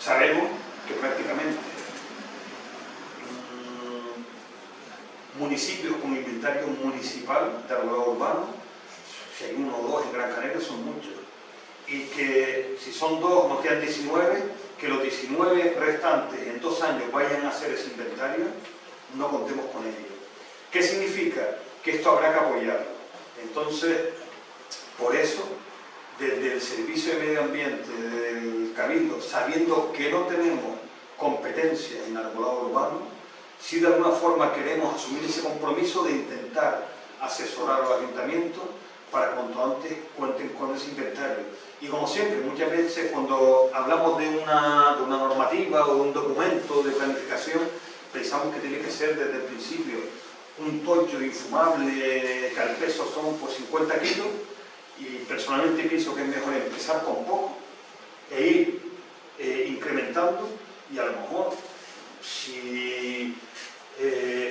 Sabemos que prácticamente municipios con inventario municipal de arbolado urbano, si hay 1 o 2 en Gran Canaria, son muchos. Y que si son 2 nos quedan 19, que los 19 restantes en 2 años vayan a hacer ese inventario, no contemos con ello. ¿Qué significa? Que esto habrá que apoyarlo. Entonces, por eso, desde el Servicio de Medio Ambiente, del Cabildo, sabiendo que no tenemos competencias en arbolado urbano, sí de alguna forma queremos asumir ese compromiso de intentar asesorar a los ayuntamientos para cuanto antes cuenten con ese inventario. Y como siempre, muchas veces cuando hablamos de una normativa o de un documento de planificación, pensamos que tiene que ser desde el principio un tocho infumable que al peso son pues 50 kilos, y personalmente pienso que es mejor empezar con poco e ir incrementando, y a lo mejor si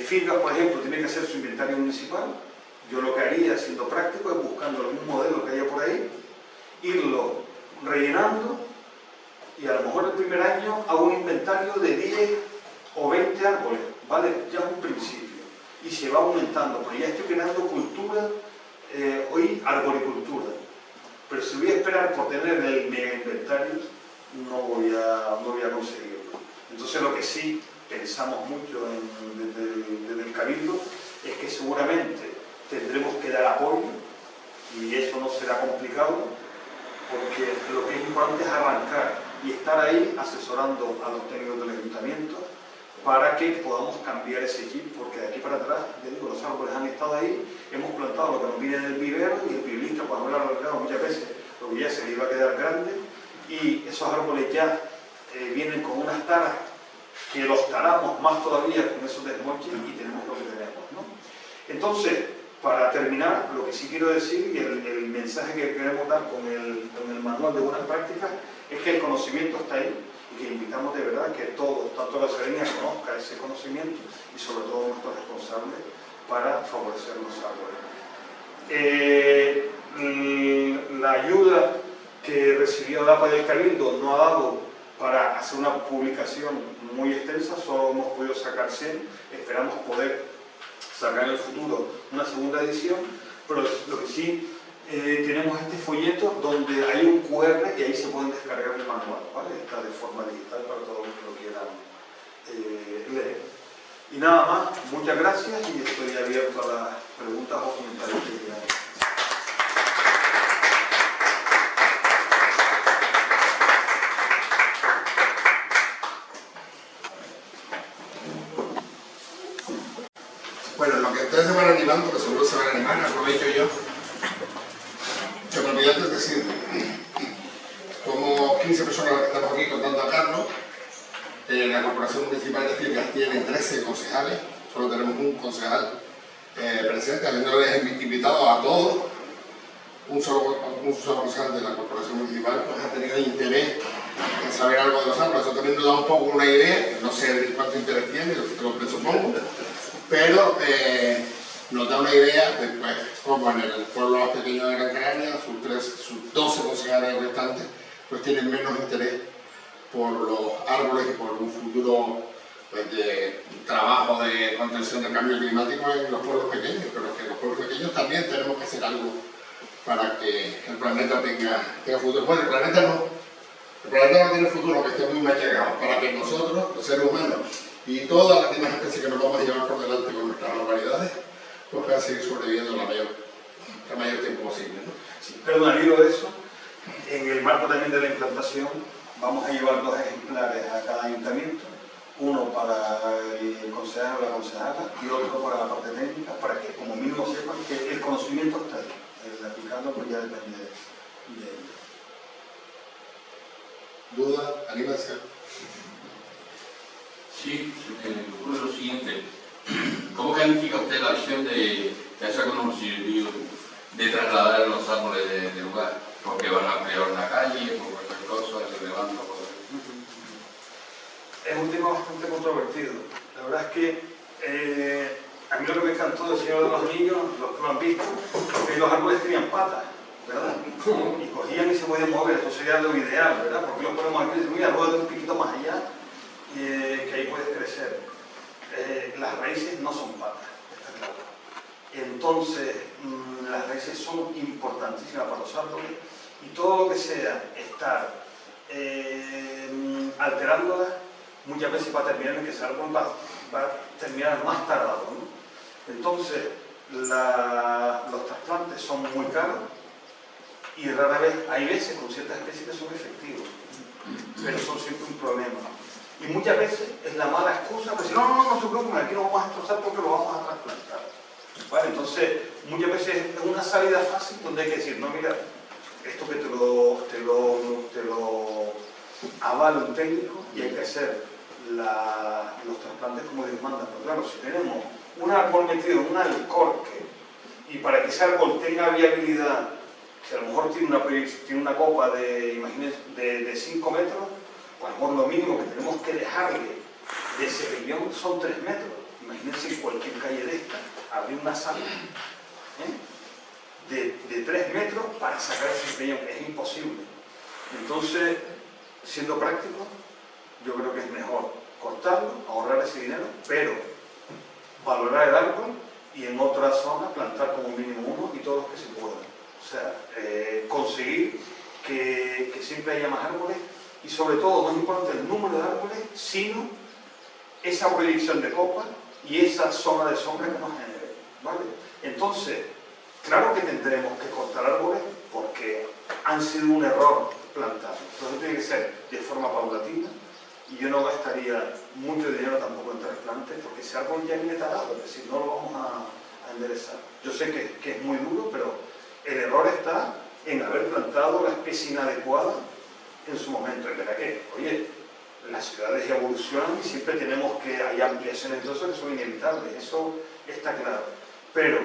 Firgas, por ejemplo, tiene que hacer su inventario municipal, yo lo que haría, siendo práctico, es buscando algún modelo que haya por ahí, irlo rellenando, y a lo mejor el primer año hago un inventario de 10 o 20 árboles, ¿vale? Ya es un principio, y se va aumentando, porque ya estoy creando cultura, hoy arboricultura, pero si voy a esperar por tener el mega inventario, no voy a conseguirlo. Entonces lo que sí pensamos mucho desde el Cabildo es que seguramente tendremos que dar apoyo, y eso no será complicado, porque lo que es importante es arrancar y estar ahí asesorando a los técnicos del ayuntamiento para que podamos cambiar ese chip, porque de aquí para atrás, ya digo, los árboles han estado ahí, hemos plantado lo que nos viene del vivero, y el violista, pues habrá alargado muchas veces, porque ya se le iba a quedar grande, y esos árboles ya vienen con unas taras que los talamos más todavía con esos desmoches, y tenemos lo que tenemos, ¿no? Entonces, para terminar, lo que sí quiero decir, y el mensaje que queremos dar con el manual de buenas prácticas, es que el conocimiento está ahí, y que invitamos de verdad que todos, tanto la ciudadanía, conozca ese conocimiento, y sobre todo nuestros responsables, para favorecer los árboles. La ayuda que recibió la APA del Cabildo no ha dado para hacer una publicación muy extensa, solo hemos podido sacar 100, esperamos poder sacar en el futuro una segunda edición, pero lo que sí tenemos este folleto donde hay un QR, y ahí se pueden descargar el manual, ¿vale? Está de forma digital para todos los que lo quieran leer. Y nada más, muchas gracias, y estoy abierto a las preguntas o comentarios que quieran. Bueno, lo que ustedes se van animando, que seguro se van a animar, aprovecho yo. Que me olvidé antes decir, como 15 personas que estamos aquí contando a Carlos, la Corporación Municipal de Firgas tiene 13 concejales, solo tenemos un concejal presente, habiéndoles invitado a todos. Un solo concejal de la Corporación Municipal pues, ha tenido interés en saber algo de los árboles. Eso también nos da un poco una idea, no sé cuánto interés tiene, lo presupongo, pero nos da una idea de pues, cómo en el pueblo más pequeño de Gran Canaria, sus 12 concejales restantes pues, tienen menos interés por los árboles y por un futuro pues, de trabajo de contención del cambio climático en los pueblos pequeños, pero que los pueblos pequeños también tenemos que hacer algo para que el planeta tenga futuro. Bueno, el planeta no tiene futuro, que esté muy mal llegado, para que nosotros, los seres humanos, y todas las demás especies que nos vamos a llevar por delante con nuestras localidades, pues puedan seguir sobreviviendo el mayor tiempo posible, ¿no? Sí, perdón, al hilo de eso, en el marco también de la implantación, vamos a llevar 2 ejemplares a cada ayuntamiento, uno para el concejal o la concejala y otro para la parte técnica, para que como mínimo sepan que el conocimiento está ahí. El aplicarlo pues ya depende de ello. ¿Duda? ¿Animación? Sí, me ocurre lo siguiente. ¿Cómo califica usted la acción de hacer con un sirvió de trasladar los árboles de lugar? Porque van a ampliar una calle, por cualquier cosa, se levanta, por Es un tema bastante controvertido. La verdad es que a mí lo que me encantó del Señor de los Anillos, los que lo han visto, es que los árboles tenían patas, ¿verdad? Y cogían y se podían mover, eso sería lo ideal, ¿verdad? Porque lo ponemos aquí y decimos, mira, rueda un poquito más allá, que ahí puedes crecer. Las raíces no son patas, está claro. Entonces, las raíces son importantísimas para los árboles, y todo lo que sea estar alterándolas, muchas veces va a terminar en que ese árbol va a terminar más tardado, ¿no? Entonces, los trasplantes son muy caros, y rara vez, hay veces con ciertas especies que son efectivos, pero son siempre un problema. Y muchas veces es la mala excusa para decir, no se preocupen, aquí no vamos a destrozar porque lo vamos a trasplantar. ¿Vale? Entonces, muchas veces es una salida fácil donde hay que decir, no, mira, esto que te lo avala un técnico y hay que hacer los trasplantes como Dios manda. Pero claro, si tenemos un árbol metido en un alcorque y para que ese árbol tenga viabilidad, si a lo mejor tiene una copa de, imagínense, de 5 metros, pues a lo mejor lo mínimo que tenemos que dejarle de ese riñón son 3 metros. Imagínense en cualquier calle de esta, abrir una sala de 3 metros para sacar ese riñón. Es imposible. Entonces, siendo práctico, yo creo que es mejor cortarlo, ahorrar ese dinero, pero valorar el árbol y en otra zona plantar como mínimo uno y todos los que se puedan. O sea, conseguir que siempre haya más árboles y sobre todo, no es importante el número de árboles, sino esa proyección de copa y esa zona de sombra que nos genere, ¿vale? Entonces, claro que tendremos que cortar árboles porque han sido un error plantarlos. Entonces tiene que ser de forma paulatina y yo no gastaría mucho dinero tampoco en trasplantes porque ese árbol ya viene talado, es decir, no lo vamos a enderezar. Yo sé que es muy duro, pero el error está en haber plantado la especie inadecuada en su momento. Es verdad que, oye, las ciudades evolucionan y siempre tenemos que hay ampliaciones, entonces que son inevitables, eso está claro. Pero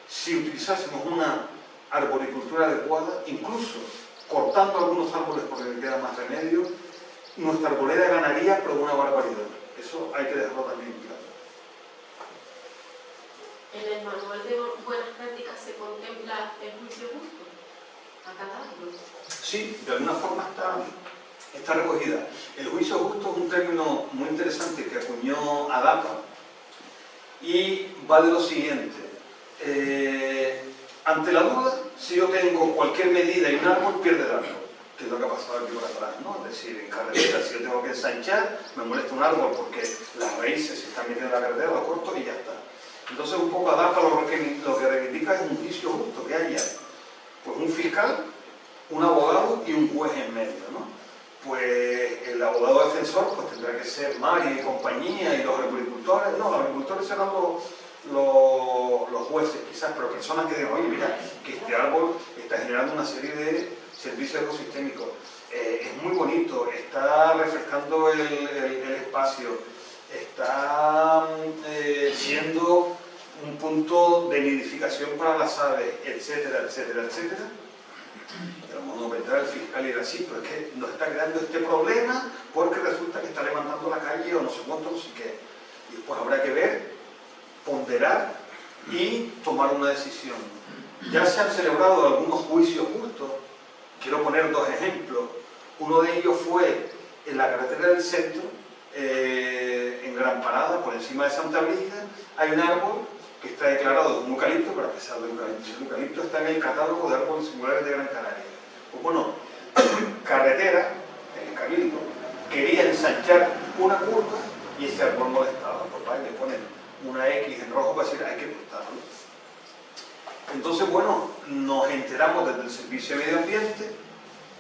si utilizásemos una arboricultura adecuada, incluso cortando algunos árboles porque le queda más remedio, nuestra arboleda ganaría, pero una barbaridad. Eso hay que dejarlo también claro. En el manual de buenas prácticas se contempla el juicio justo a cada árbol. Sí, de alguna forma está recogida. El juicio justo es un término muy interesante que acuñó Adapa y va de lo siguiente. Ante la duda, si yo tengo cualquier medida y un árbol, pierde el árbol, que es lo que ha pasado aquí por atrás, ¿no? Es decir, en carretera, si yo tengo que ensanchar, me molesta un árbol porque las raíces se están metiendo en la carretera, lo corto y ya está. Entonces, un poco Adapa lo que reivindica es un juicio justo, que haya pues, un fiscal, un abogado y un juez en medio, ¿no? Pues el abogado defensor pues, tendrá que ser Mari y compañía y los agricultores, no, los agricultores serán los jueces quizás, pero personas que digan, oye, mira, que este árbol está generando una serie de servicios ecosistémicos, es muy bonito, está refrescando el espacio, está siendo un punto de nidificación para las aves, etcétera, etcétera, etcétera. Y a lo mejor vendrá el fiscal y dirá, sí, pero es que nos está creando este problema porque resulta que está levantando la calle o no sé cuánto, no sé qué. Y después habrá que ver, ponderar y tomar una decisión. Ya se han celebrado algunos juicios justos. Quiero poner 2 ejemplos. Uno de ellos fue en la carretera del centro, en Gran Parada, por encima de Santa Brígida, hay un árbol que está declarado de un eucalipto, pero a pesar del eucalipto, el eucalipto está en el catálogo de árboles singulares de Gran Canaria. Pues bueno, carretera, el Cabildo, quería ensanchar una curva y ese árbol molestaba, pues vale, le ponen una X en rojo para decir hay que cortarlo. Entonces, bueno, nos enteramos desde el Servicio de Medio Ambiente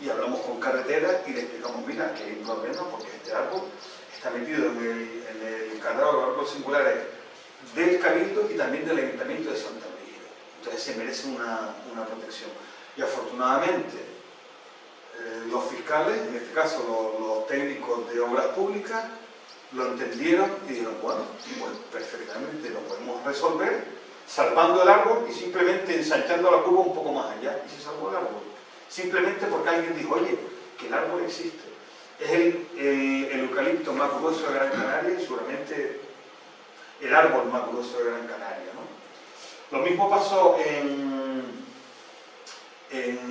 y hablamos con carretera y le explicamos, mira, que hay un problema porque este árbol está metido en el catálogo de árboles singulares del Cabildo y también del Ayuntamiento de Santa Brígida. Entonces se merece una protección. Y afortunadamente los fiscales, en este caso los técnicos de obras públicas, lo entendieron y dijeron, bueno, pues perfectamente lo podemos resolver salvando el árbol y simplemente ensanchando la curva un poco más allá. Y se salvó el árbol. Simplemente porque alguien dijo, oye, que el árbol existe. Es el eucalipto más grueso de Gran Canaria y seguramente el árbol más grueso de Gran Canaria, ¿no? Lo mismo pasó en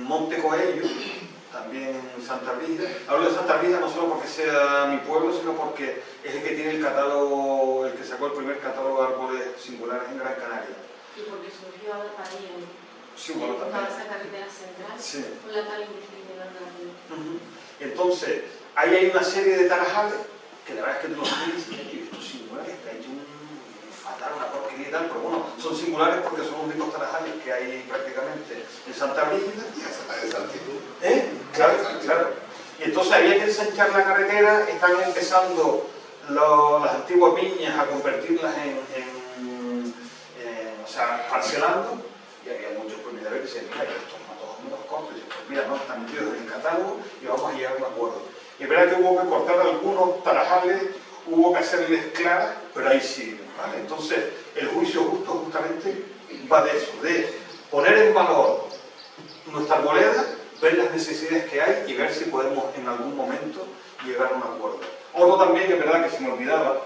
Monte Coello, también en Santa Brígida. Hablo de Santa Brígida no solo porque sea mi pueblo, sino porque es el que tiene el catálogo, el que sacó el primer catálogo de árboles singulares en Gran Canaria. Y porque surgió ahí en Sí, bueno, también. toda esa carretera central, Sí. con la tal indefinición rápida. Entonces, ahí hay una serie de tarajales que la verdad es que tú los ves y dices, esto es singular, está hecho un fatal, una porquería y tal, pero bueno, son singulares porque son los únicos tarajales que hay prácticamente en Santa Brígida. A esa altitud. Claro, claro. Y entonces había que ensanchar la carretera, están empezando las antiguas viñas a convertirlas o sea, parcelando, y había muchos propietarios que decían, mira, estos matojos me los corto, y pues mira, no, están metidos en el catálogo y vamos a llegar a un acuerdo. Y es verdad que hubo que cortar algunos tarajales, hubo que hacerles claras, pero ahí sí, ¿vale? Entonces, el juicio justo justamente va de eso, de poner en valor nuestra moneda, ver las necesidades que hay y ver si podemos en algún momento llegar a un acuerdo. Otro también, que es verdad que se me olvidaba,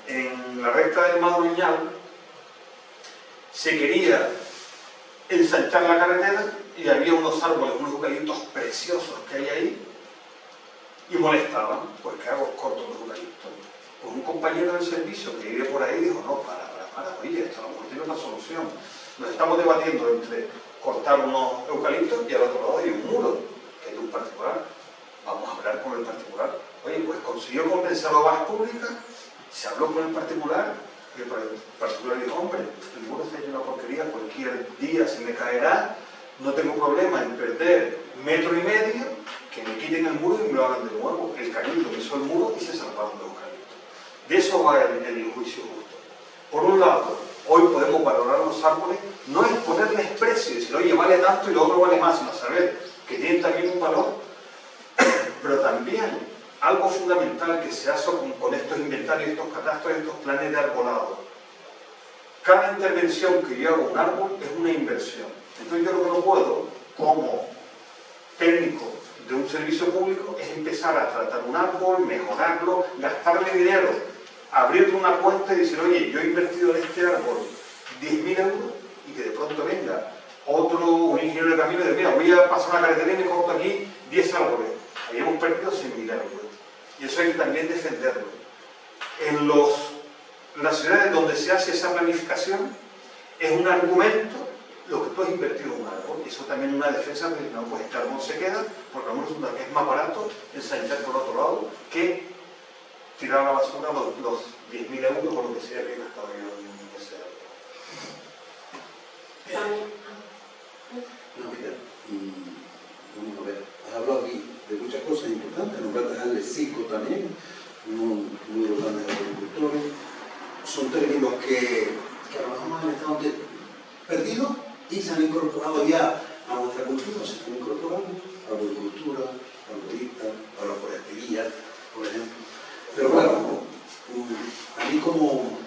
en la recta del Madroñal se quería ensanchar la carretera y había unos árboles, unos eucaliptos preciosos que hay ahí y molestaban. Pues ¿qué hago? Corto los eucaliptos. Pues un compañero del servicio que vive por ahí dijo, no, para, oye, esto a lo mejor tiene una solución. Nos estamos debatiendo entre cortar unos eucaliptos y al otro lado hay un muro, que es de un particular. Vamos a hablar con el particular. Oye, pues consiguió convencer a Obras Públicas, se habló con el particular, y el particular dijo, hombre, el muro está lleno de porquería, cualquier día se me caerá, no tengo problema en perder 1,5 metros, que me quiten el muro y me lo hagan de nuevo. El cabildo hizo el muro y se salvaron los eucaliptos. De eso va el juicio justo. Por un lado, hoy podemos valorar los árboles, no es ponerles precio y decir, oye, vale tanto y lo otro vale más, sino saber que tienen también un valor, pero también algo fundamental que se hace con estos inventarios, estos catastros, estos planes de arbolado. Cada intervención que yo hago en un árbol es una inversión. Entonces yo lo que no puedo, como técnico de un servicio público, es empezar a tratar un árbol, mejorarlo, gastarle dinero, abrirle una cuenta y decir, oye, yo he invertido en este árbol 10.000 euros y que de pronto venga un ingeniero de camino y diga, mira, voy a pasar una carretera y me corto aquí 10 árboles. Ahí hemos perdido 100.000 euros. Y eso hay que también defenderlo. En las ciudades donde se hace esa planificación, es un argumento lo que tú has invertido en un árbol. Y eso también es una defensa de que no, pues este árbol se queda, porque a lo mejor es más barato ensanchar por otro lado que tirar a la basura los 10.000 euros o lo que sea que he gastado yo en ese árbol. No, mira, vamos a ver, has hablado aquí de muchas cosas importantes, nombraste al CICO también, uno de los grandes agricultores. Son términos que a lo mejor han estado perdidos y se han incorporado ya a nuestra cultura, se están incorporando a la agricultura, a la florista, a la forestería, por ejemplo. Pero claro, a mí como un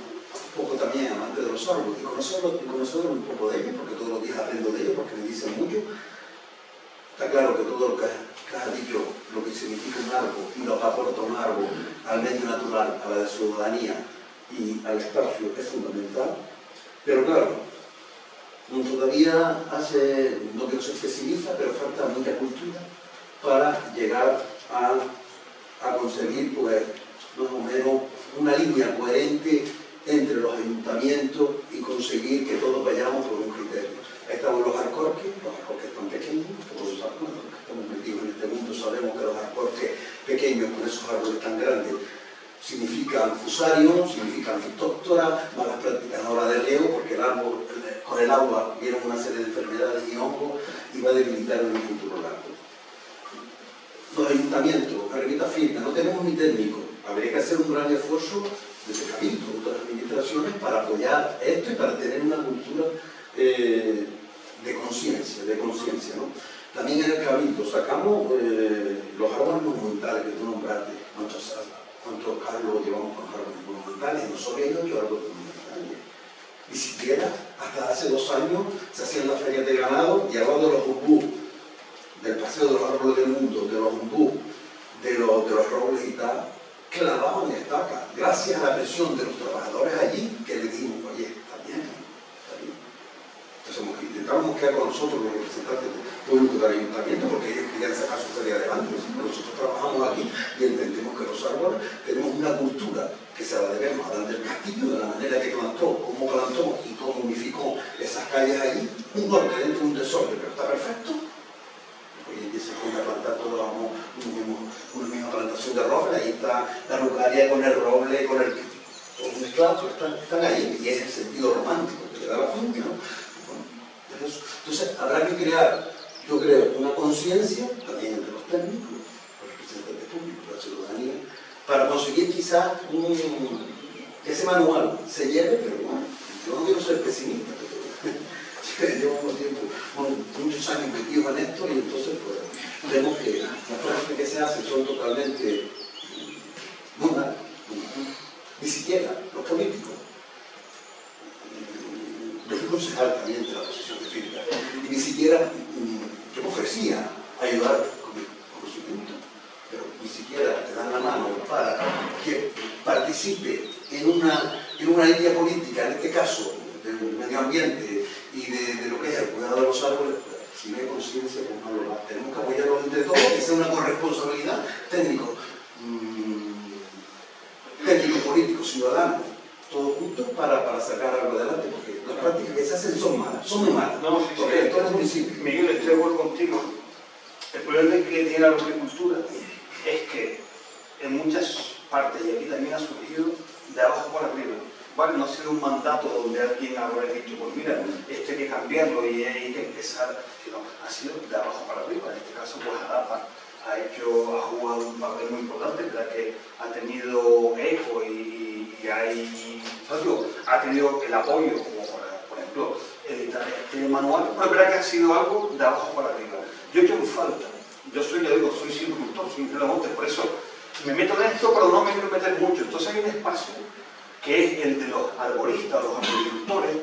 poco también amante de los árboles, y conocer un poco de ellos, porque todos los días aprendo de ellos, porque me dicen mucho. Está claro que todo lo que has dicho, lo que significa un árbol y lo que aporta un árbol al medio natural, a la ciudadanía y al espacio es fundamental. Pero claro, todavía no quiero ser pesimista, pero falta mucha cultura para llegar a conseguir, pues, más o menos una línea coherente entre los ayuntamientos y conseguir que todos vayamos por un criterio. Ahí estamos los alcorques están pequeños, todos los que estamos metidos en este mundo sabemos que los alcorques pequeños con esos árboles tan grandes significan fusarium, significan fitóptora, malas prácticas ahora de riego, porque el árbol con el agua vienen una serie de enfermedades y hongos y va a debilitar en un futuro largo. Los ayuntamientos, Carrerita firme, no tenemos ni técnico, habría que hacer un gran esfuerzo desde Cabildo, de otras administraciones, para apoyar esto y para tener una cultura de conciencia, ¿no? También en el Cabildo sacamos los árboles monumentales que tú nombraste. ¿Cuántos cargos llevamos con los árboles monumentales? No solo hay 8 árboles monumentales. Ni siquiera hasta hace 2 años se hacían las ferias de ganado y hablando de los ombú, del paseo de los árboles del mundo, de los ombú, de los robles y tal, clavaban estacas, gracias a la presión de los trabajadores allí, que le dijimos, oye, está bien. Entonces intentamos quedar con nosotros los representantes públicos del ayuntamiento porque ellos querían sacar su feria adelante. Nosotros trabajamos aquí y entendemos que los árboles tenemos una cultura que se la debemos a Dan del Castillo, de la manera que plantó, cómo plantó y cómo unificó esas calles allí, un orden dentro de un desorden, pero está perfecto. Hoy en día se pone a plantar toda una misma plantación de roble, ahí está la rucaria con el roble, con el todos mezclados, están ahí, y es el sentido romántico que le da la finca, ¿no? Entonces habrá que crear, yo creo, una conciencia también entre los técnicos, los representantes públicos, la ciudadanía, para conseguir quizás que ese manual se lleve, pero bueno, yo no quiero ser pesimista, pero llevo muchos años metidos en esto y entonces pues vemos que las prácticas que se hacen son totalmente nulas, ni siquiera los políticos. Yo fui concejal también de la oposición de Filtra y ni siquiera yo me ofrecía ayudar con su punto, pero ni siquiera te dan la mano para que participe en una línea política, en este caso del medio ambiente y de lo que es el cuidado de los árboles. Pues, si no hay conciencia, pues no lo va. Tenemos que apoyarnos entre todos, que sea una corresponsabilidad técnico, político, ciudadano, todos juntos para sacar algo adelante, porque las prácticas que se hacen son malas, son muy malas. No, sí, porque en todos los municipios. Miguel, estoy de acuerdo contigo. El problema que tiene la agricultura es que en muchas partes, y aquí también ha surgido de abajo para arriba, ¿vale? No ha sido un mandato donde alguien habrá dicho, pues mira, esto hay que cambiarlo y hay que empezar, sino ha sido de abajo para arriba. En este caso, pues ADAPA ha jugado un papel muy importante, ¿verdad? Que ha tenido eco y ha tenido el apoyo, como por ejemplo editar este manual, pero es verdad que ha sido algo de abajo para arriba. Yo echo en falta, yo soy silvicultor, soy ingeniero de montes, por eso me meto en esto, pero no me quiero meter mucho. Entonces hay un espacio que es el de los arboristas, los agricultores,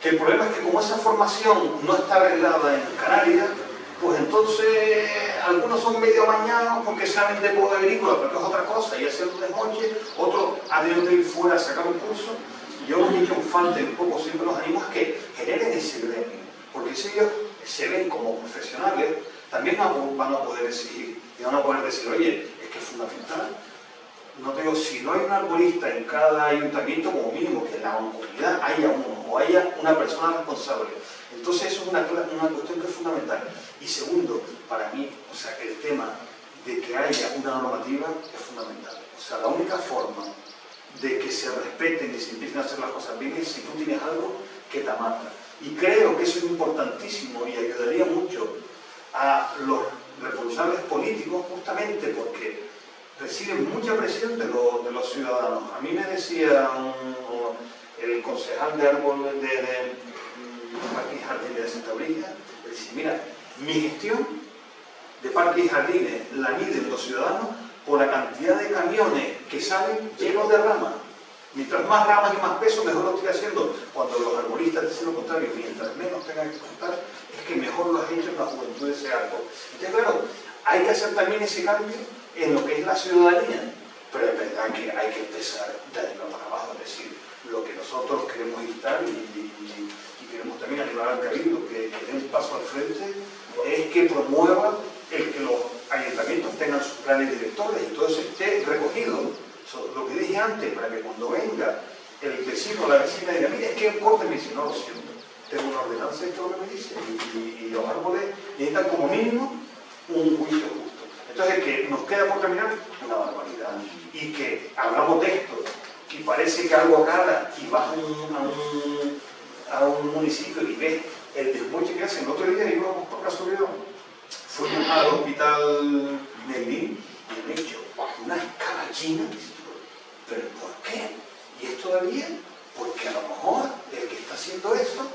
que el problema es que como esa formación no está arreglada en Canarias, pues entonces algunos son medio amañados porque saben de poda agrícola, pero que es otra cosa, y hacer un desmoche, otro ha tenido que ir fuera a sacar un curso. Yo lo que he hecho en falta un poco siempre los animo es que generen ese gremio, porque si ellos se ven como profesionales, también van a poder exigir, y van a poder decir, oye, es que es fundamental. No te digo, si no hay un arborista en cada ayuntamiento, como mínimo que en la comunidad haya uno, o haya una persona responsable. Entonces eso es una cuestión que es fundamental. Y segundo, para mí, o sea, el tema de que haya una normativa es fundamental. O sea, la única forma de que se respeten y se empiecen a hacer las cosas bien es si tú tienes algo que te amarra. Y creo que eso es importantísimo y ayudaría mucho a los responsables políticos, justamente porque reciben mucha presión de los ciudadanos. A mí me decía el concejal de árboles de Parques y Jardines de Santa Brilla, decía, mira, mi gestión de parques y jardines la miden los ciudadanos por la cantidad de camiones que salen llenos de ramas. Mientras más ramas y más peso, mejor lo estoy haciendo. Cuando los arbolistas dicen lo contrario, mientras menos tengan que contar, es que mejor lo has hecho en la juventud de ese árbol. Entonces, claro, hay que hacer también ese cambio en lo que es la ciudadanía, pero es verdad que hay que empezar de arriba para abajo, es decir, lo que nosotros queremos instar y queremos también animar al Cabildo que dé un paso al frente, es que promueva el que los ayuntamientos tengan sus planes directores y todo eso esté recogido. Lo que dije antes, para que cuando venga el vecino o la vecina diga, mira, es que corte, me dice, no lo siento, tengo una ordenanza, esto es lo que me dice, y los árboles necesitan como mínimo un juicio justo. Entonces, que nos queda por terminar una barbaridad, y que hablamos de esto, y parece que algo cala, y vas a un municipio y ves el desmoche que hacen. El otro día íbamos por casualidad, fuimos al hospital Neilín, y me he dicho, una escabachina, ¿pero por qué? ¿Y es todavía? Porque a lo mejor el que está haciendo eso,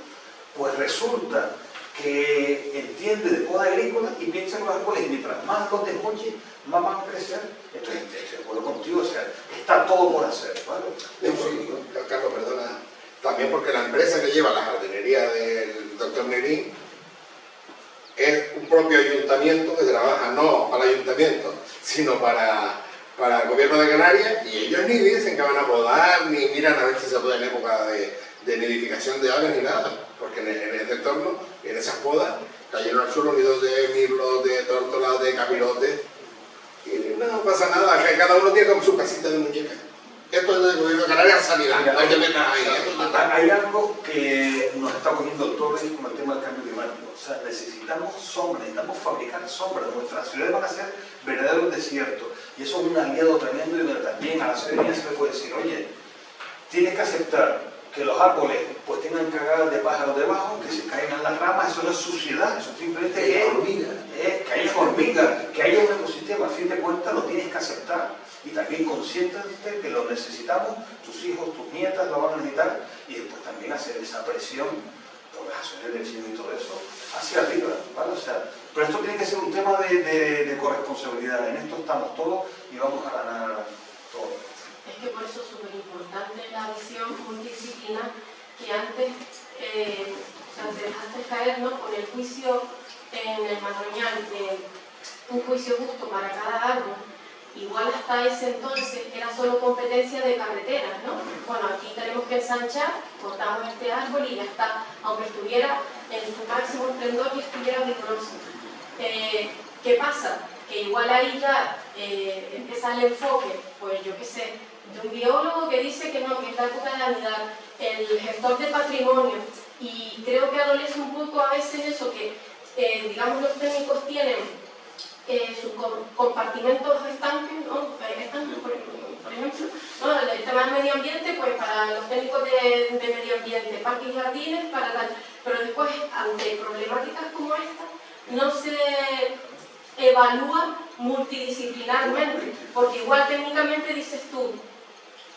pues resulta que entiende de poda agrícola y piensa que los árboles, y mientras más los desmoches, más van a crecer. Entonces, estoy de acuerdo contigo, o sea, está todo por hacer, ¿vale? Sí, Carlos, perdona. También porque la empresa que lleva la jardinería del doctor Nerín es un propio ayuntamiento que trabaja no para el ayuntamiento, sino para el gobierno de Canarias, y ellos ni dicen que van a podar, ni miran a ver si se puede en época de nidificación de aves ni nada, porque en ese entorno, en esas podas, cayeron al suelo nidos de mirlos, de tórtolas, de capirotes, y no pasa nada, que cada uno tiene como su casita de muñeca. Esto es del gobierno de Canarias, sanidad, hay que meter ahí. Hay algo que nos está cogiendo el toro con el tema del cambio climático. O sea, necesitamos sombra, necesitamos fabricar sombra. Nuestras ciudades van a ser verdaderos desiertos. Y eso es un aliado tremendo, y donde también a la ciudadanía se le puede decir, oye, tienes que aceptar que los árboles pues tengan cagadas de pájaros debajo, que se caigan las ramas, eso no es suciedad, eso simplemente es que haya hormigas, que haya un ecosistema. A fin de cuentas lo tienes que aceptar y también consciente que lo necesitamos, tus hijos, tus nietas lo van a necesitar, y después también hacer esa presión por las acciones del vecino y todo eso hacia arriba, ¿vale? O sea, pero esto tiene que ser un tema de corresponsabilidad. En esto estamos todos y vamos a ganar todos. Es que por eso es súper importante la visión multidisciplinar que antes te dejaste caer, ¿no? Con el juicio en el Madroñal de un juicio justo para cada árbol. Igual hasta ese entonces era solo competencia de carreteras, ¿no? Bueno, aquí tenemos que ensanchar, cortamos este árbol y ya está, aunque estuviera en su máximo esplendor y estuviera vigoroso. ¿Qué pasa? Que igual ahí ya empieza el enfoque, pues yo qué sé, de un biólogo que dice que no, que es la época de anidar, el gestor de patrimonio, y creo que adolece un poco a veces eso que, digamos, los técnicos tienen sus compartimentos estanques, ¿no? Estanques, por ejemplo, ¿no? El tema del medio ambiente, pues para los técnicos de medio ambiente, parques y jardines, para tal, pero después, ante problemáticas como esta, no se evalúa multidisciplinarmente, porque igual técnicamente dices tú,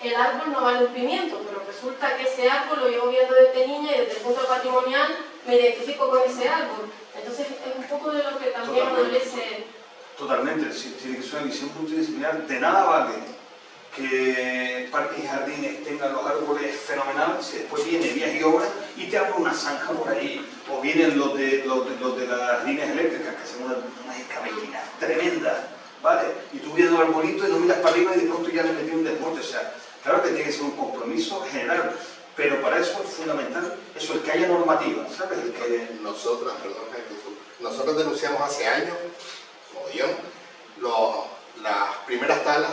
el árbol no vale un pimiento, pero resulta que ese árbol lo llevo viendo desde niña y desde el punto patrimonial me identifico con ese árbol. Entonces es un poco de lo que también adolece. Totalmente, sí, tiene que ser una visión multidisciplinar. De nada vale que parques y jardines tengan los árboles fenomenales, si después viene vías y obras y te abre una zanja por ahí, o vienen los de las líneas eléctricas que hacen unas escabellinas tremendas, ¿vale? Y tú viendo el arbolito y no miras para arriba y de pronto ya le metí un desborde. O sea, claro que tiene que ser un compromiso general, pero para eso es fundamental eso, el que haya normativa, ¿sabes? El que... Nosotros denunciamos hace años, como yo, las primeras talas,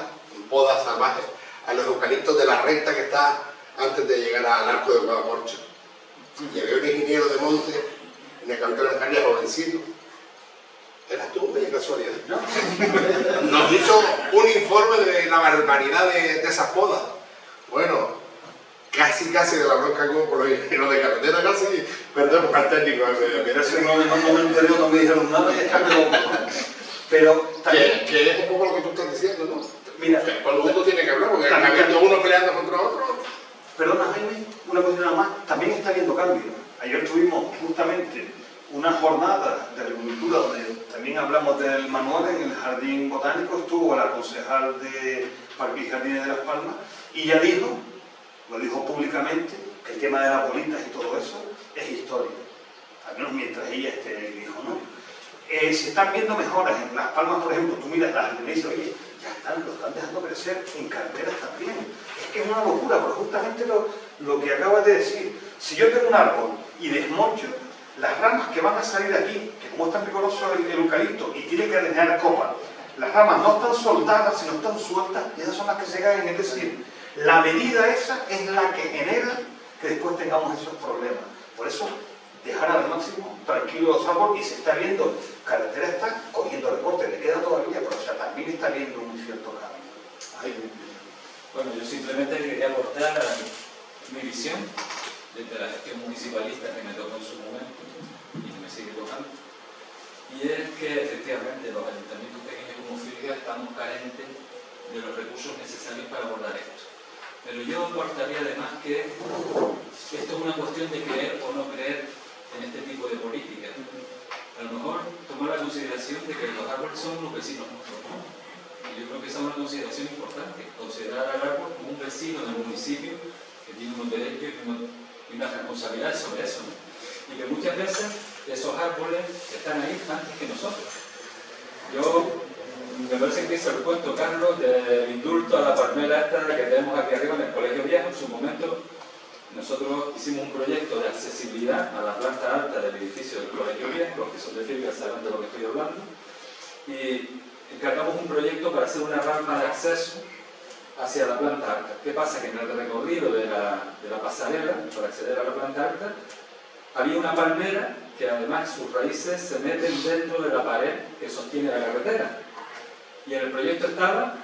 podas salvajes, a los eucaliptos de la recta que está antes de llegar al arco de Guadacorcho. Y había un ingeniero de monte en el camino de la Caria, jovencito. Eras tú, de casualidad. Nos hizo un informe de la barbaridad de esas podas. Bueno, casi de la bronca como por los ingenieros de carretera, casi perdemos al técnico de medio ambiente. Eso no me enteré, no me dijeron nada y es pero también... Que es un poco lo que tú estás diciendo, ¿no? Mira, todo el mundo tiene que hablar, porque está habiendo uno peleando contra otro. Perdona, Jaime, una cosa nada más, también está habiendo cambios. Ayer tuvimos justamente una jornada de agricultura donde también hablamos del manual en el Jardín Botánico, estuvo la concejal de Parques y Jardines de Las Palmas y ya lo dijo públicamente, que el tema de las bolitas y todo eso es historia, al menos mientras ella esté dijo, ¿no? Se están viendo mejoras en Las Palmas, por ejemplo, tú miras las jardines y dices, oye, lo están dejando crecer en carreteras también. Es que es una locura, pero justamente lo que acabas de decir, si yo tengo un árbol y desmocho las ramas que van a salir de aquí, que como es tan vigoroso el eucalipto y tiene que generar copa, las ramas no están soldadas, sino están sueltas, y esas son las que se caen. Es decir, la medida esa es la que genera que después tengamos esos problemas. Por eso, dejar al máximo tranquilos los árboles, y se está viendo, carretera está cogiendo recortes, le queda todavía, pero o sea, también está viendo un cierto cambio. Bueno, yo simplemente quería aportar mi visión desde la gestión municipalista que me tocó en su momento y que me sigue tocando. Y es que efectivamente los ayuntamientos pequeños como Filga estamos carentes de los recursos necesarios para abordar esto. Pero yo aportaría además que esto es una cuestión de creer o no creer en este tipo de políticas. A lo mejor tomar la consideración de que los árboles son unos vecinos nuestros, ¿no? Y yo creo que esa es una consideración importante, considerar al árbol como un vecino del municipio que tiene unos derechos y una responsabilidad sobre eso, ¿no? Y que muchas veces esos árboles están ahí antes que nosotros. Me parece que hizo el cuento, Carlos, del indulto a la palmera esta que tenemos aquí arriba en el Colegio Viejo. En su momento nosotros hicimos un proyecto de accesibilidad a la planta alta del edificio del Colegio Viejo, los que son de Filga saben de lo que estoy hablando, y encargamos un proyecto para hacer una rampa de acceso hacia la planta alta. ¿Qué pasa? Que en el recorrido de la pasarela, para acceder a la planta alta, había una palmera que además sus raíces se meten dentro de la pared que sostiene la carretera. Y en el proyecto estaba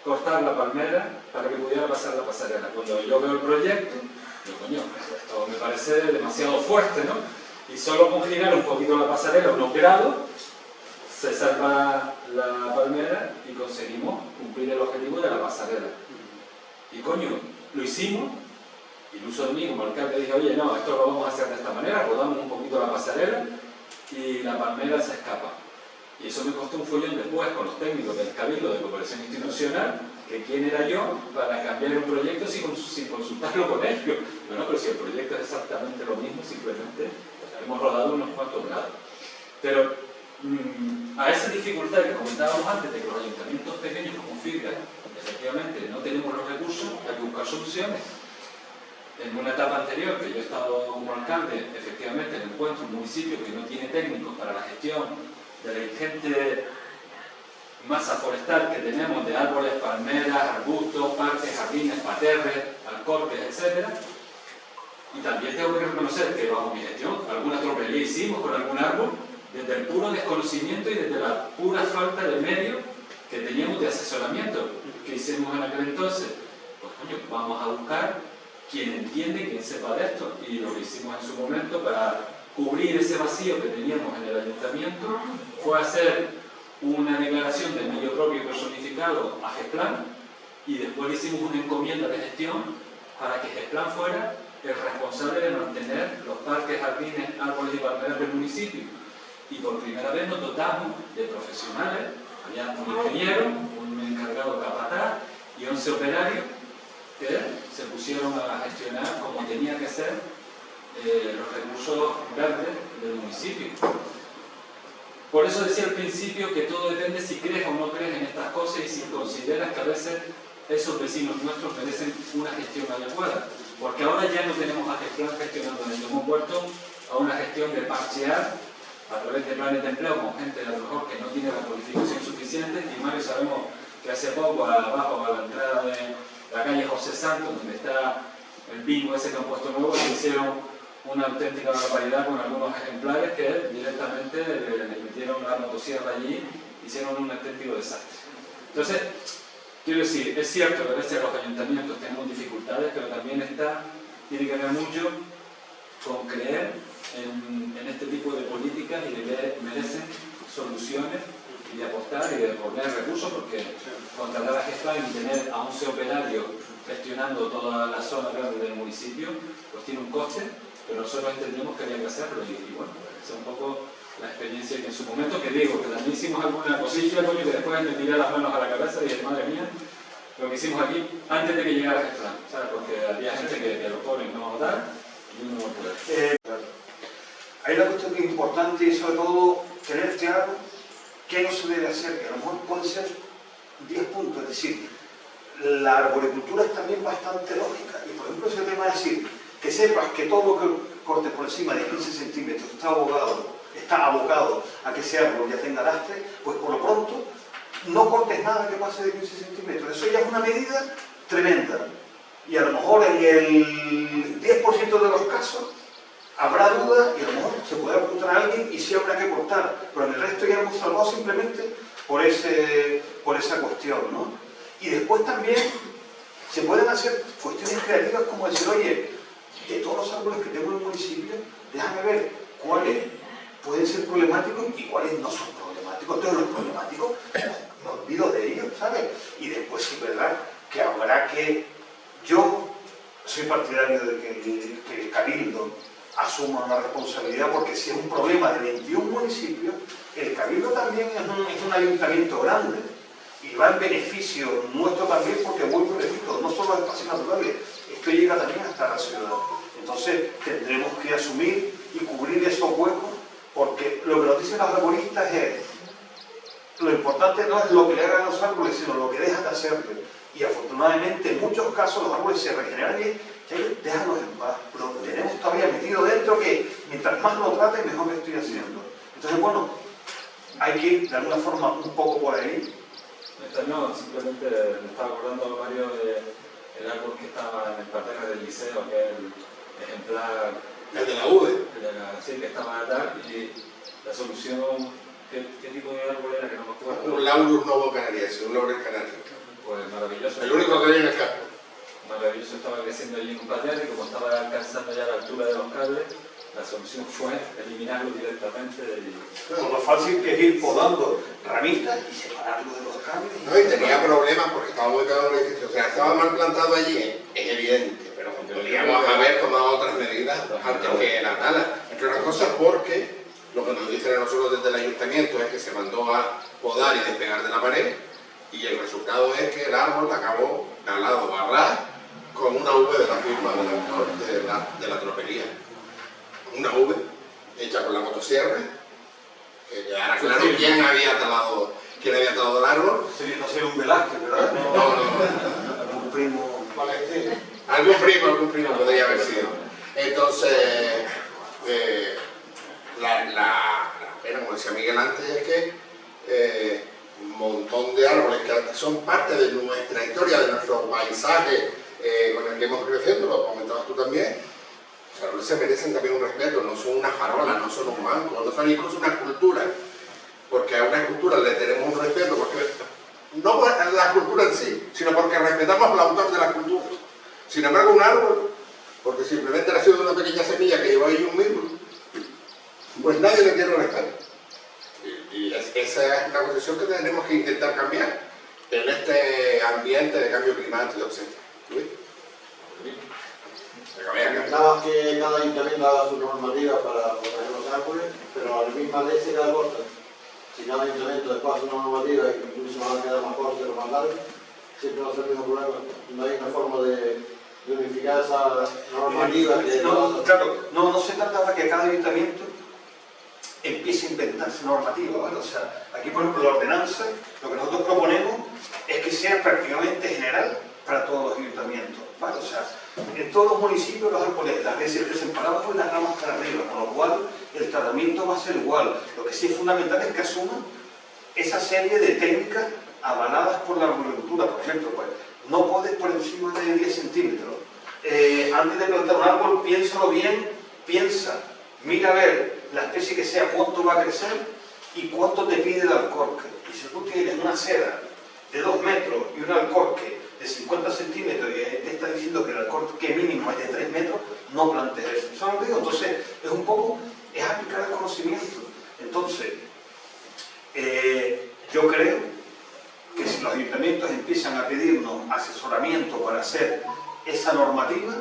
cortar la palmera para que pudiera pasar la pasarela. Cuando yo veo el proyecto, Digo, coño, esto me parece demasiado fuerte, ¿no? Y solo con girar un poquito la pasarela unos grados, se salva la palmera y conseguimos cumplir el objetivo de la pasarela. Y coño, lo hicimos, iluso de mí, como alcalde dije, oye, no, esto lo vamos a hacer de esta manera, rodamos un poquito la pasarela y la palmera se escapa. Y eso me costó un follón después con los técnicos del Cabildo de Cooperación Institucional, que quién era yo para cambiar un proyecto sin consultarlo con ellos. Bueno, pero si el proyecto es exactamente lo mismo, simplemente hemos rodado unos cuantos grados. Pero a esa dificultad que comentábamos antes de que los ayuntamientos pequeños como Firga, efectivamente, no tenemos los recursos, hay que buscar soluciones. En una etapa anterior, que yo he estado como alcalde, efectivamente me encuentro un municipio que no tiene técnicos para la gestión de la ingente masa forestal que tenemos de árboles, palmeras, arbustos, parques, jardines, paterres, alcorques, etc. Y también tengo que reconocer que bajo mi gestión alguna tropelía hicimos con algún árbol desde el puro desconocimiento y desde la pura falta de medios que teníamos de asesoramiento que hicimos en aquel entonces. Pues coño, vamos a buscar quien entiende, quien sepa de esto, y lo que hicimos en su momento para cubrir ese vacío que teníamos en el ayuntamiento fue hacer una declaración de medio propio y personificado a GESPLAN, y después le hicimos una encomienda de gestión para que GESPLAN fuera el responsable de mantener los parques, jardines, árboles y palmeras del municipio. Y por primera vez nos dotamos de profesionales, había un ingeniero, un encargado capataz y 11 operarios que se pusieron a gestionar como tenía que ser los recursos verdes del municipio. Por eso decía al principio que todo depende si crees o no crees en estas cosas y si consideras que a veces esos vecinos nuestros merecen una gestión adecuada. Porque ahora ya no tenemos a GESPLAN gestionando, nos hemos vuelto a una gestión de parchear a través de planes de empleo con gente a lo mejor que no tiene la cualificación suficiente. Y Mario, sabemos que hace poco abajo a la entrada de la calle José Santos, donde está el bingo ese que han puesto nuevo, se hicieron una auténtica barbaridad con algunos ejemplares que directamente les metieron la motosierra allí, hicieron un auténtico desastre. Entonces, quiero decir, es cierto que a veces los ayuntamientos tenemos dificultades, pero también tiene que ver mucho con creer en este tipo de políticas y de que merecen soluciones y de apostar y de poner recursos, porque contratar a GESPLAN y tener a 11 operarios gestionando toda la zona verde del municipio, pues tiene un coste, pero nosotros entendemos que había que hacerlo y bueno, esa es un poco la experiencia que en su momento, que digo, que también hicimos alguna cosilla, coño, que después me tiré las manos a la cabeza y dije, madre mía, lo que hicimos aquí antes de que llegara GESPLAN, ¿sabes? Porque había gente que los pobres no va a votar y uno no va a poder. Hay una cuestión que es importante y sobre todo tener claro qué no se debe hacer, que a lo mejor pueden ser 10 puntos, es decir, la arboricultura es también bastante lógica y por ejemplo ese tema de decir que sepas que todo lo que cortes por encima de 15 centímetros está abocado a que ese árbol ya tenga lastre, pues por lo pronto no cortes nada que pase de 15 centímetros, eso ya es una medida tremenda y a lo mejor en el 10% de los casos habrá dudas y a lo mejor se podrá encontrar a alguien y sí habrá que cortar, pero en el resto ya hemos salvado simplemente por esa cuestión, ¿no? Y después también se pueden hacer cuestiones creativas como decir, oye, de todos los árboles que tengo en el municipio, déjame ver cuáles pueden ser problemáticos y cuáles no son problemáticos. Todos los problemáticos, me olvido de ellos, ¿sabes? Y después sí es verdad que habrá que... Yo soy partidario de que el Cabildo asuma una responsabilidad, porque si es un problema de 21 municipios, el Cabildo también es un ayuntamiento grande y va en beneficio nuestro también, porque vuelvo y repito, no solo a espacios naturales, esto llega también hasta la ciudad. Entonces tendremos que asumir y cubrir esos huecos, porque lo que nos dicen los arboristas es lo importante no es lo que le hagan los árboles, sino lo que dejan de hacerle. Y afortunadamente en muchos casos los árboles se regeneran y déjanos en paz, pero tenemos todavía metido dentro que mientras más lo trate, mejor lo estoy haciendo. Entonces, bueno, hay que ir de alguna forma un poco por ahí. No, simplemente me estaba acordando Mario del árbol que estaba en el parterre del liceo, que es el ejemplar... El de la UDE. Sí, que estaba tal, y la solución, ¿qué tipo de árbol era que no me acuerdo? Un Laurus novo canariense, un laurel canario. Pues maravilloso. El único que hay en el campo. maravilloso estaba creciendo allí en un patear y como estaba alcanzando ya la altura de los cables, la solución fue eliminarlo directamente del... Con lo fácil que es ir podando ramitas y separarlo de los cables. No, y tenía problemas porque estaba muy caro el edificio. O sea, estaba mal plantado allí, es evidente, pero podríamos haber tomado otras medidas antes que la tala. Entre otras cosas porque lo que nos dicen a nosotros desde el ayuntamiento es que se mandó a podar y despegar de la pared y el resultado es que el árbol acabó calado a ras con una V de la firma del autor de la tropelía. Una V hecha con la motosierra, que quedara claro quién había talado el árbol. Sí, no sé, un Velázquez, ¿verdad? No. Algún primo palestino. Algún primo podría haber sido. Entonces, la pena, como decía Miguel antes, es que un montón de árboles que son parte de nuestra historia, de nuestro paisaje con el que hemos crecido, lo comentabas tú también. Los árboles se merecen también un respeto, no son una farola, no son un banco, no son incluso una escultura, porque a una escultura le tenemos un respeto, porque no por la escultura en sí, sino porque respetamos al autor de la escultura. Sin embargo, un árbol, porque simplemente nació de una pequeña semilla que llevó ahí un mismo, pues nadie le tiene respeto. Y esa es la posición que tenemos que intentar cambiar en este ambiente de cambio climático, etc. ¿Luis? Comentabas que cada ayuntamiento haga su normativa para proteger los árboles, pero a la misma ley se queda corta. Si cada ayuntamiento después hace una normativa y incluso van a quedar más cortos o más largos, siempre va a ser el mismo problema. No hay una forma de unificar esa normativa. No se trata de que cada ayuntamiento empiece a inventarse normativa, ¿vale? O sea, aquí por ejemplo la ordenanza, lo que nosotros proponemos es que sea prácticamente general para todos los ayuntamientos, ¿vale? O sea, en todos los municipios los árboles, las veces crecen para abajo y las ramas para arriba, con lo cual el tratamiento va a ser igual. Lo que sí es fundamental es que asuman esa serie de técnicas avaladas por la arboricultura. Por ejemplo, pues, no podes por encima de 10 centímetros. Antes de plantar un árbol, piénsalo bien, mira a ver la especie que sea, cuánto va a crecer y cuánto te pide el alcorque. Y si tú tienes una seda de 2 metros y un alcorque de 50 centímetros y te está diciendo que el alcorque mínimo es de 3 metros, no plantes eso. ¿Sabes lo que digo? Entonces, es aplicar el conocimiento. Entonces, yo creo que si los ayuntamientos empiezan a pedirnos asesoramiento para hacer esa normativa,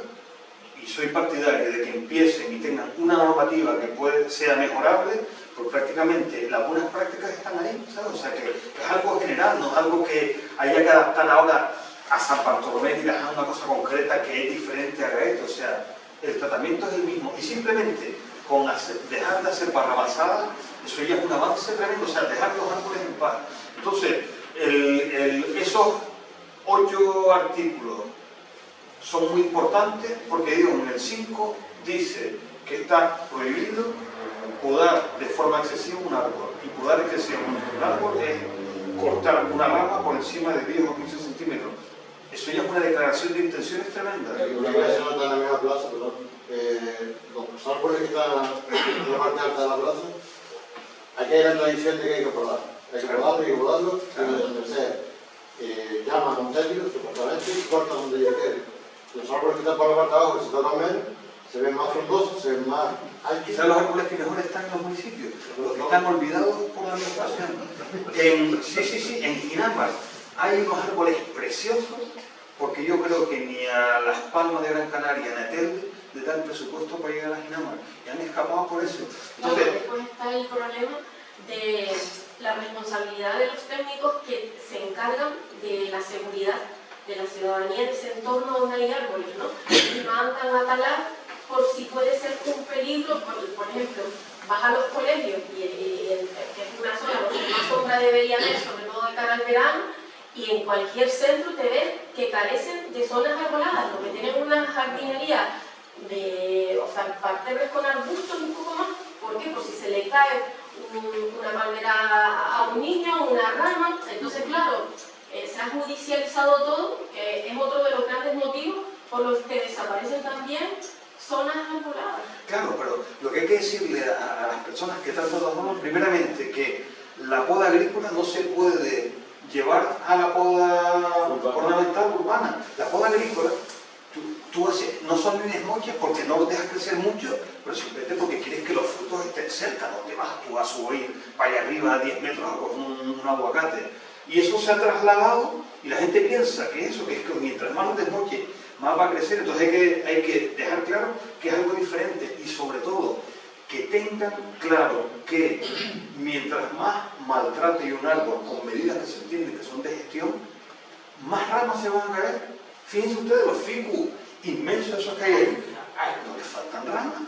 y soy partidario de que empiecen y tengan una normativa que sea mejorable, pues prácticamente las buenas prácticas están ahí, ¿sabes? O sea que es algo general, no es algo que haya que adaptar ahora a San Bartolomé y dejar una cosa concreta que es diferente a esto. O sea, el tratamiento es el mismo y simplemente con dejar de hacer barrabasadas, eso ya es un avance tremendo, o sea, dejar los árboles en paz. Entonces, esos 8 artículos son muy importantes porque, digo, en el 5 dice que está prohibido podar de forma excesiva un árbol. Y podar excesivamente un árbol es cortar una rama por encima de 10 o 15 centímetros. Eso ya es una declaración de intenciones tremenda. Una vez se nota en la misma plaza, perdón, los árboles que están en la parte alta de la plaza, aquí hay la tradición de que hay que podar. Hay que podarlo, y donde sea. Llaman a un técnico, supuestamente, y cortan donde ya quieren. Los árboles que están por la parte de abajo, que se tocan menos, se ven más frondosos, se ven más altos. Quizás los árboles que mejor están en los municipios, los que están olvidados por la administración. En Ginamar hay unos árboles preciosos, porque yo creo que ni a Las Palmas de Gran Canaria, ni a Telde, le dan presupuesto para llegar a Ginamar. Y han escapado por eso. Entonces, después está el problema de la responsabilidad de los técnicos que se encargan de la seguridad de la ciudadanía en ese entorno donde hay árboles, ¿no? Y mandan a talar por si puede ser un peligro, por ejemplo, vas a los colegios, que es una zona donde más sombra debería haber, sobre todo de cara al verano, y en cualquier centro te ves que carecen de zonas arboladas, lo que tienen una jardinería de, o sea, parterres con arbustos un poco más. ¿Por qué? Por si se le cae una palmera a un niño, una rama. Entonces, claro, se ha judicializado todo, que es otro de los grandes motivos por los que desaparecen también zonas arboladas. Claro, pero lo que hay que decirle a las personas que tratan de árboles, primeramente, que la poda agrícola no se puede llevar a la poda ornamental urbana. La poda agrícola son ni desmoches porque no los dejas crecer mucho, pero simplemente porque quieres que los frutos estén cerca, donde vas tú a subir para allá arriba a 10 metros un aguacate. Y eso se ha trasladado y la gente piensa que eso, que es que mientras más los desmoches, más va a crecer. Entonces hay que dejar claro que es algo diferente y sobre todo que tengan claro que mientras más maltrate un árbol con medidas que se entienden que son de gestión, más ramas se van a caer. Fíjense ustedes los ficus inmensos esos que hay ahí, no les faltan ramas.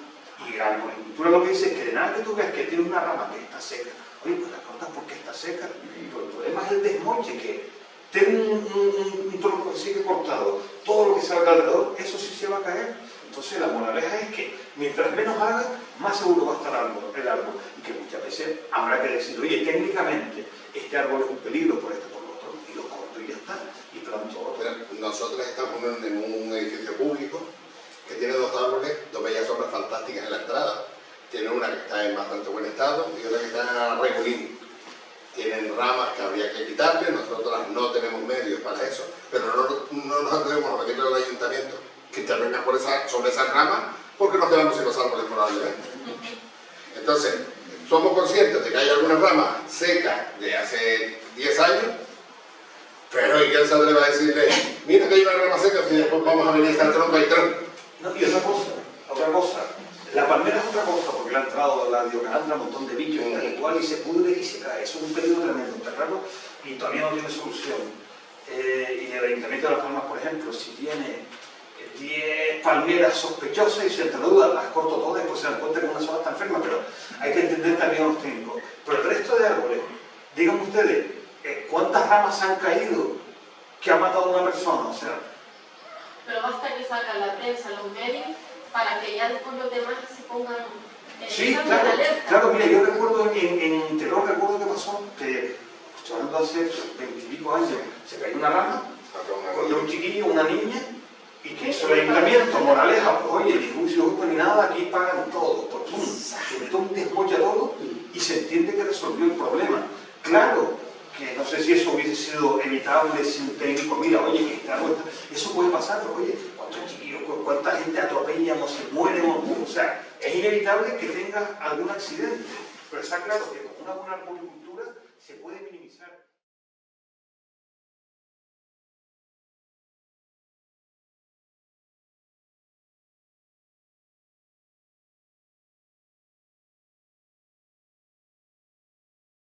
Y la arboricultura lo que dice es que de nada que tú veas que tiene una rama que está seca, oye, pues la cortas porque está seca. Y el problema es el desmoche, que tenga un tronco que sigue cortado, todo lo que salga alrededor, eso sí se va a caer. Entonces la moraleja es que mientras menos haga, más seguro va a estar el árbol. Y que muchas veces habrá que decir, oye, técnicamente este árbol es un peligro por esto, por lo otro, y lo corto y ya está. Y planto otro. Nosotros estamos en un edificio público que tiene dos árboles, dos bellas sombras fantásticas en la entrada. Tiene una que está en bastante buen estado y otra que está regulín. Tienen ramas que habría que quitarle, nosotros no tenemos medios para eso, pero no nos atrevemos a pedirle al ayuntamiento que intervenga sobre esas ramas porque nos quedamos sin los árboles probablemente. Entonces, somos conscientes de que hay algunas ramas secas de hace 10 años, pero ¿y quién se atreve a decirle, mira que hay una rama seca y después vamos a venir a estar tronco y tronco? No, y otra cosa, la palmera es otra cosa, porque le ha entrado la diocanandra, un montón de bichos y tal y cual, y se pudre y se cae. Eso es un peligro tremendo, enterrarlo, y todavía no tiene solución. Y el Ayuntamiento de Las Palmas, por ejemplo, si tiene 10 palmeras sospechosas y se entre dudas, las corto todas y después se dan cuenta que una sola está enferma, pero hay que entender también a los técnicos. Pero el resto de árboles, díganme ustedes, ¿cuántas ramas han caído que ha matado a una persona? O sea, pero basta que salga la prensa, los medios, para que ya después los demás se pongan sí, en alerta. claro, mira, yo recuerdo en Terror, recuerdo que pasó, que estoy hablando hace 20 y pico años, se cayó una rama, cogió un chiquillo, una niña, y que hizo el ayuntamiento, moraleja, pues oye, ningún justo ni nada, aquí pagan todo, por pum, se metió un desmocha todo y se entiende que resolvió el problema. Claro, que no sé si eso hubiese sido evitable si un técnico, mira, oye, que está vuelta, eso puede pasar, pero oye, ¿cuántos chiquillos, cuánta gente atropellan o se mueren? O sea, es inevitable que tenga algún accidente, pero está claro que con una buena arboricultura se puede minimizar.